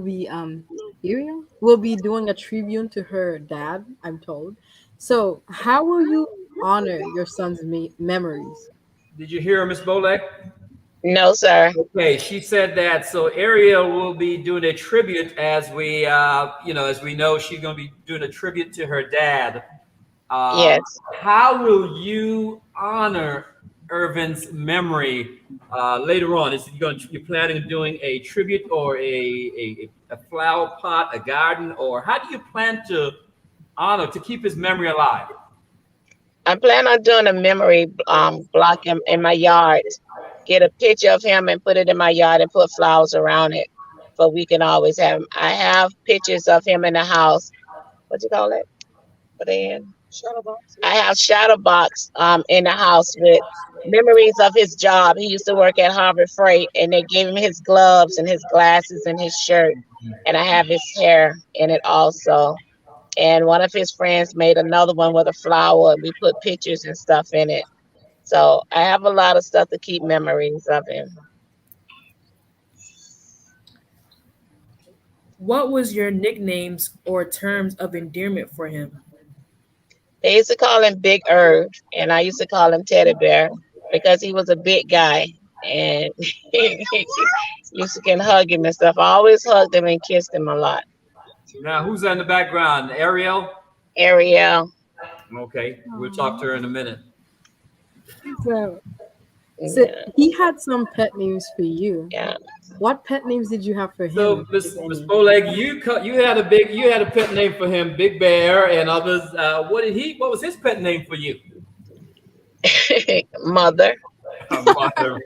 be doing a tribute to her dad, I'm told. So how will you honor your son's memories? Did you hear her, Miss Bowleg? No, sir. Okay, she said that. So Ariel will be doing a tribute as we, as we know, she's going to be doing a tribute to her dad. Yes. How will you honor Irvin's memory later on? You're planning on doing a tribute or a flower pot, a garden, or how do you plan to honor, to keep his memory alive? I plan on doing a memory block in my yard. Get a picture of him and put it in my yard and put flowers around it, but we can always have him. I have pictures of him in the house. What you call it? What they in? Shadow box. I have shadow box in the house with memories of his job. He used to work at Harbor Freight, and they gave him his gloves and his glasses and his shirt, and I have his hair in it also. And one of his friends made another one with a flower, and we put pictures and stuff in it. So I have a lot of stuff to keep memories of him. What was your nicknames or terms of endearment for him? They used to call him Big Irv, and I used to call him Teddy Bear because he was a big guy, and you can hug him and stuff. I always hugged him and kissed him a lot. Now, who's in the background? Ariel? Ariel. Okay, we'll talk to her in a minute. So he had some pet names for you. Yeah. What pet names did you have for him? So, Miss Bowleg, you had a pet name for him, Big Bear, and others. What was his pet name for you? Mother. Mother.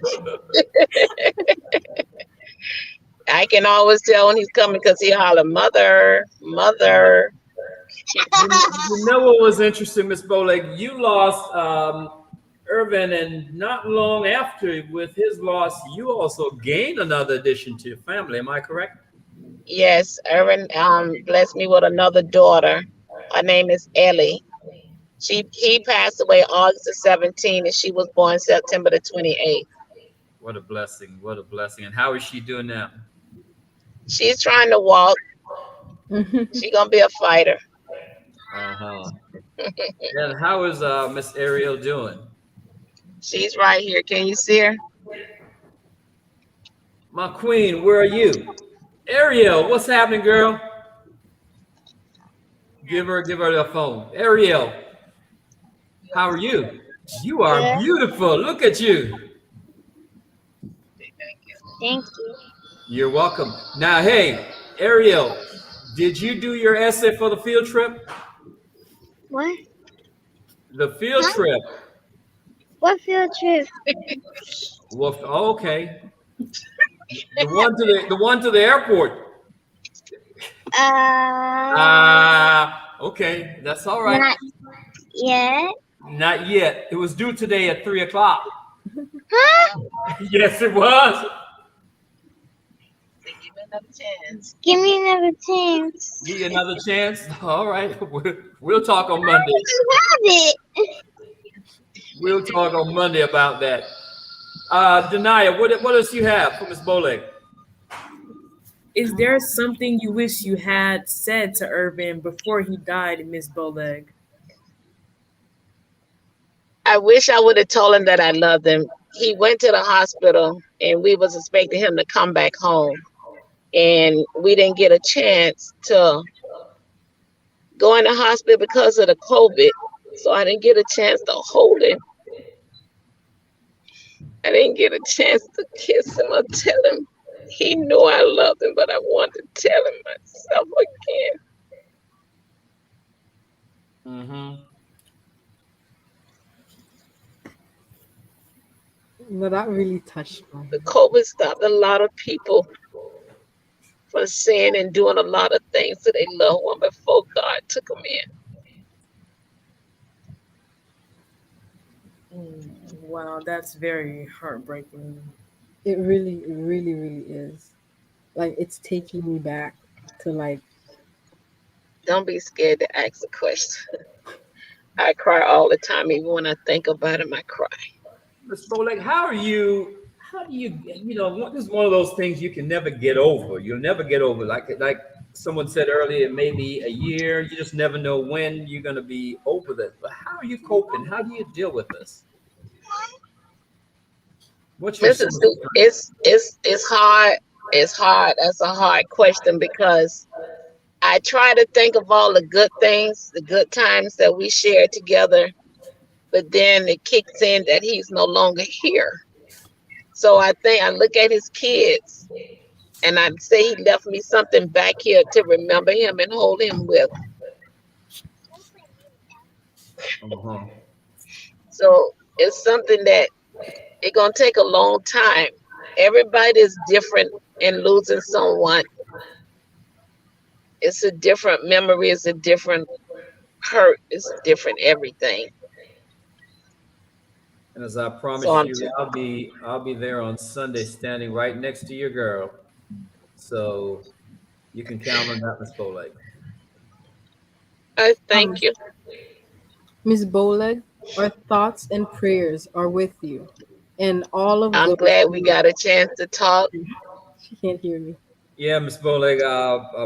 I can always tell when he's coming because he holler, "Mother, mother." You know what was interesting, Miss Bowleg? You lost Irvin, and not long after with his loss, you also gained another addition to your family. Am I correct? Yes, Irvin blessed me with another daughter. Her name is Ellie. He passed away August the 17th, and she was born September the 28th. What a blessing. What a blessing. And how is she doing now? She's trying to walk. She's gonna be a fighter. Uh-huh. And how is Miss Ariel doing? She's right here. Can you see her? My queen, where are you? Ariel, what's happening, girl? Give her the phone. Ariel, how are you? You are Good. beautiful. Look at you. Thank you. You're welcome. Now, hey, Ariel, did you do your essay for the field trip? What? The field trip. What field trip? Well, okay. The one to the airport. Okay, that's all right. Not yet. Not yet. It was due today at 3 o'clock. Huh? Yes, it was. Give me another chance. Give you another chance. All right. We'll talk on Monday. Have it. We'll talk on Monday about that. Denia, what else you have for Miss Boleg? Is there something you wish you had said to Irvin before he died, Miss Boleg? I wish I would have told him that I loved him. He went to the hospital and we was expecting him to come back home. And we didn't get a chance to go in the hospital because of the COVID. So I didn't get a chance to hold him. I didn't get a chance to kiss him or tell him. He knew I loved him, but I wanted to tell him myself again. No, that really touched me. The COVID stopped a lot of people from saying and doing a lot of things to their loved one before God took them in. Wow, that's very heartbreaking. It really, really, really is. Like, it's taking me back to like. Don't be scared to ask a question. I cry all the time. Even when I think about him, I cry. Miss Boleg, how do you, this is one of those things you can never get over. You'll never get over. Like someone said earlier, maybe a year. You just never know when you're going to be over this. But how are you coping? How do you deal with this? What's your it's hard. It's hard. That's a hard question because I try to think of all the good things, the good times that we shared together, but then it kicks in that he's no longer here. So I look at his kids and I say he left me something back here to remember him and hold him with. So it's something that it's gonna take a long time. Everybody is different in losing someone. It's a different memory, it's a different hurt, it's different everything. And as I promised you, I'll be there on Sunday, standing right next to your girl. So you can count on that, Miss Boleg. I thank you. Miss Boleg, our thoughts and prayers are with you. And all of I'm glad we got a chance to talk. She can't hear me. Yeah, Miss Boleg,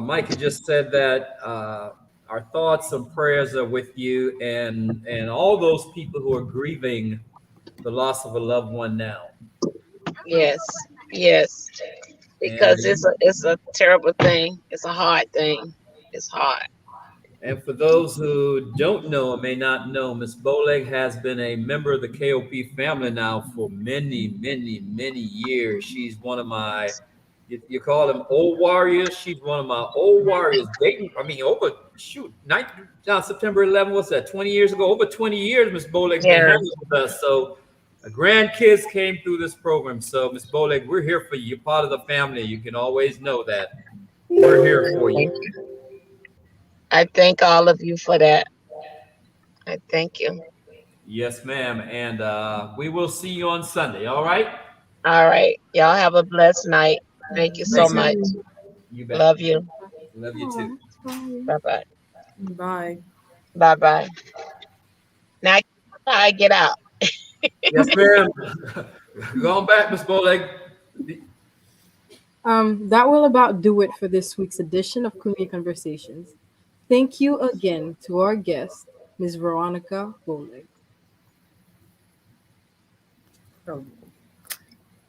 Mike had just said that our thoughts and prayers are with you and all those people who are grieving the loss of a loved one now. Yes, because it's a terrible thing. It's a hard thing. It's hard. And for those who don't know or may not know, Miss Boleg has been a member of the KOP family now for many, many, many years. She's one of my, you call them old warriors. She's one of my old warriors. September 11, what's that, 20 years ago? Over 20 years, Miss Boleg been with us. So the grandkids came through this program. So Miss Boleg, we're here for you. You're part of the family. You can always know that. We're here for you. I thank all of you for that. I thank you. Yes, ma'am. And we will see you on Sunday. All right? All right. Y'all have a blessed night. Thank you so much. You bet. Love you. Love you too. Bye-bye. Bye. Bye-bye. Now I get out. Yes, ma'am. Going back, Ms. Bowleg. That will about do it for this week's edition of Community Conversations. Thank you again to our guest, Ms. Veronica Bowleg.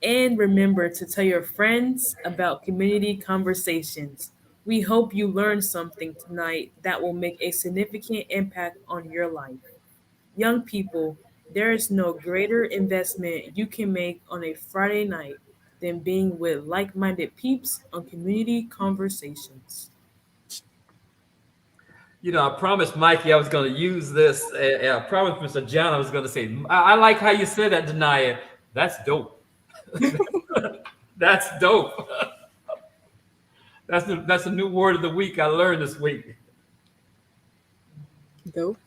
And remember to tell your friends about Community Conversations. We hope you learned something tonight that will make a significant impact on your life. Young people, there is no greater investment you can make on a Friday night than being with like-minded peeps on Community Conversations. You know, I promised Mikey I was going to use this. And I promised Mr. John I was going to say, I like how you said that, Denaya. That's dope. That's dope. That's a new word of the week I learned this week. Dope?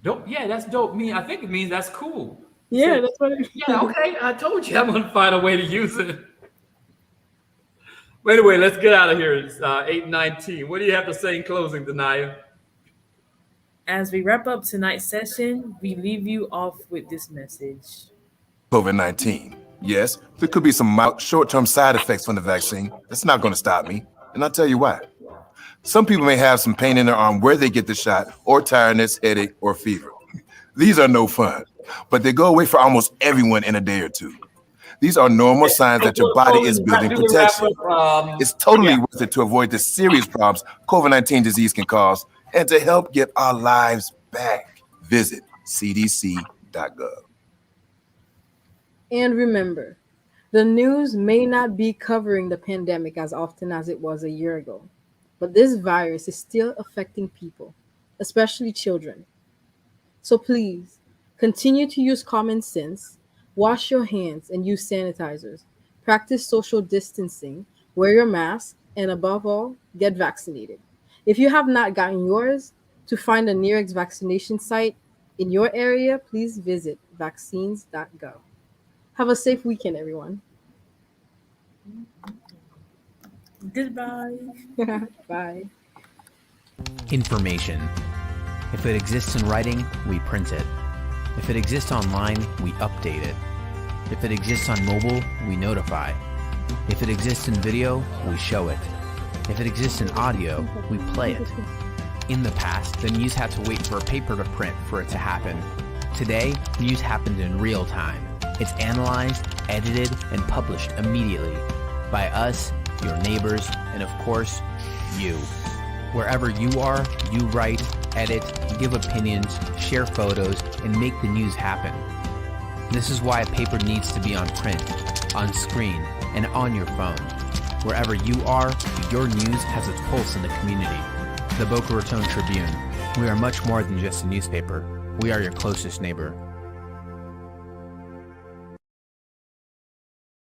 Dope? Yeah, that's dope. I think it means that's cool. Yeah, that's what it means. Yeah, okay. I told you I'm going to find a way to use it. But anyway, let's get out of here. It's 8:19. What do you have to say in closing, Denaya? As we wrap up tonight's session, we leave you off with this message. COVID-19. Yes, there could be some mild short-term side effects from the vaccine. That's not going to stop me. And I'll tell you why. Some people may have some pain in their arm where they get the shot, or tiredness, headache, or fever. These are no fun, but they go away for almost everyone in a day or two. These are normal signs that your body is building protection. It's totally worth it to avoid the serious problems COVID-19 disease can cause and to help get our lives back. Visit cdc.gov. And remember, the news may not be covering the pandemic as often as it was a year ago, but this virus is still affecting people, especially children. So please, continue to use common sense, wash your hands and use sanitizers, practice social distancing, wear your mask, and above all, get vaccinated. If you have not gotten yours, to find the nearest vaccination site in your area, please visit vaccines.gov. Have a safe weekend, everyone. Goodbye. Bye. Information. If it exists in writing, we print it. If it exists online, we update it. If it exists on mobile, we notify. If it exists in video, we show it. If it exists in audio, we play it. In the past, the news had to wait for a paper to print for it to happen. Today, news happens in real time. It's analyzed, edited, and published immediately by us, your neighbors, and of course, you. Wherever you are, you write, edit, give opinions, share photos, and make the news happen. This is why a paper needs to be on print, on screen, and on your phone. Wherever you are, your news has its pulse in the community. The Boca Raton Tribune. We are much more than just a newspaper. We are your closest neighbor.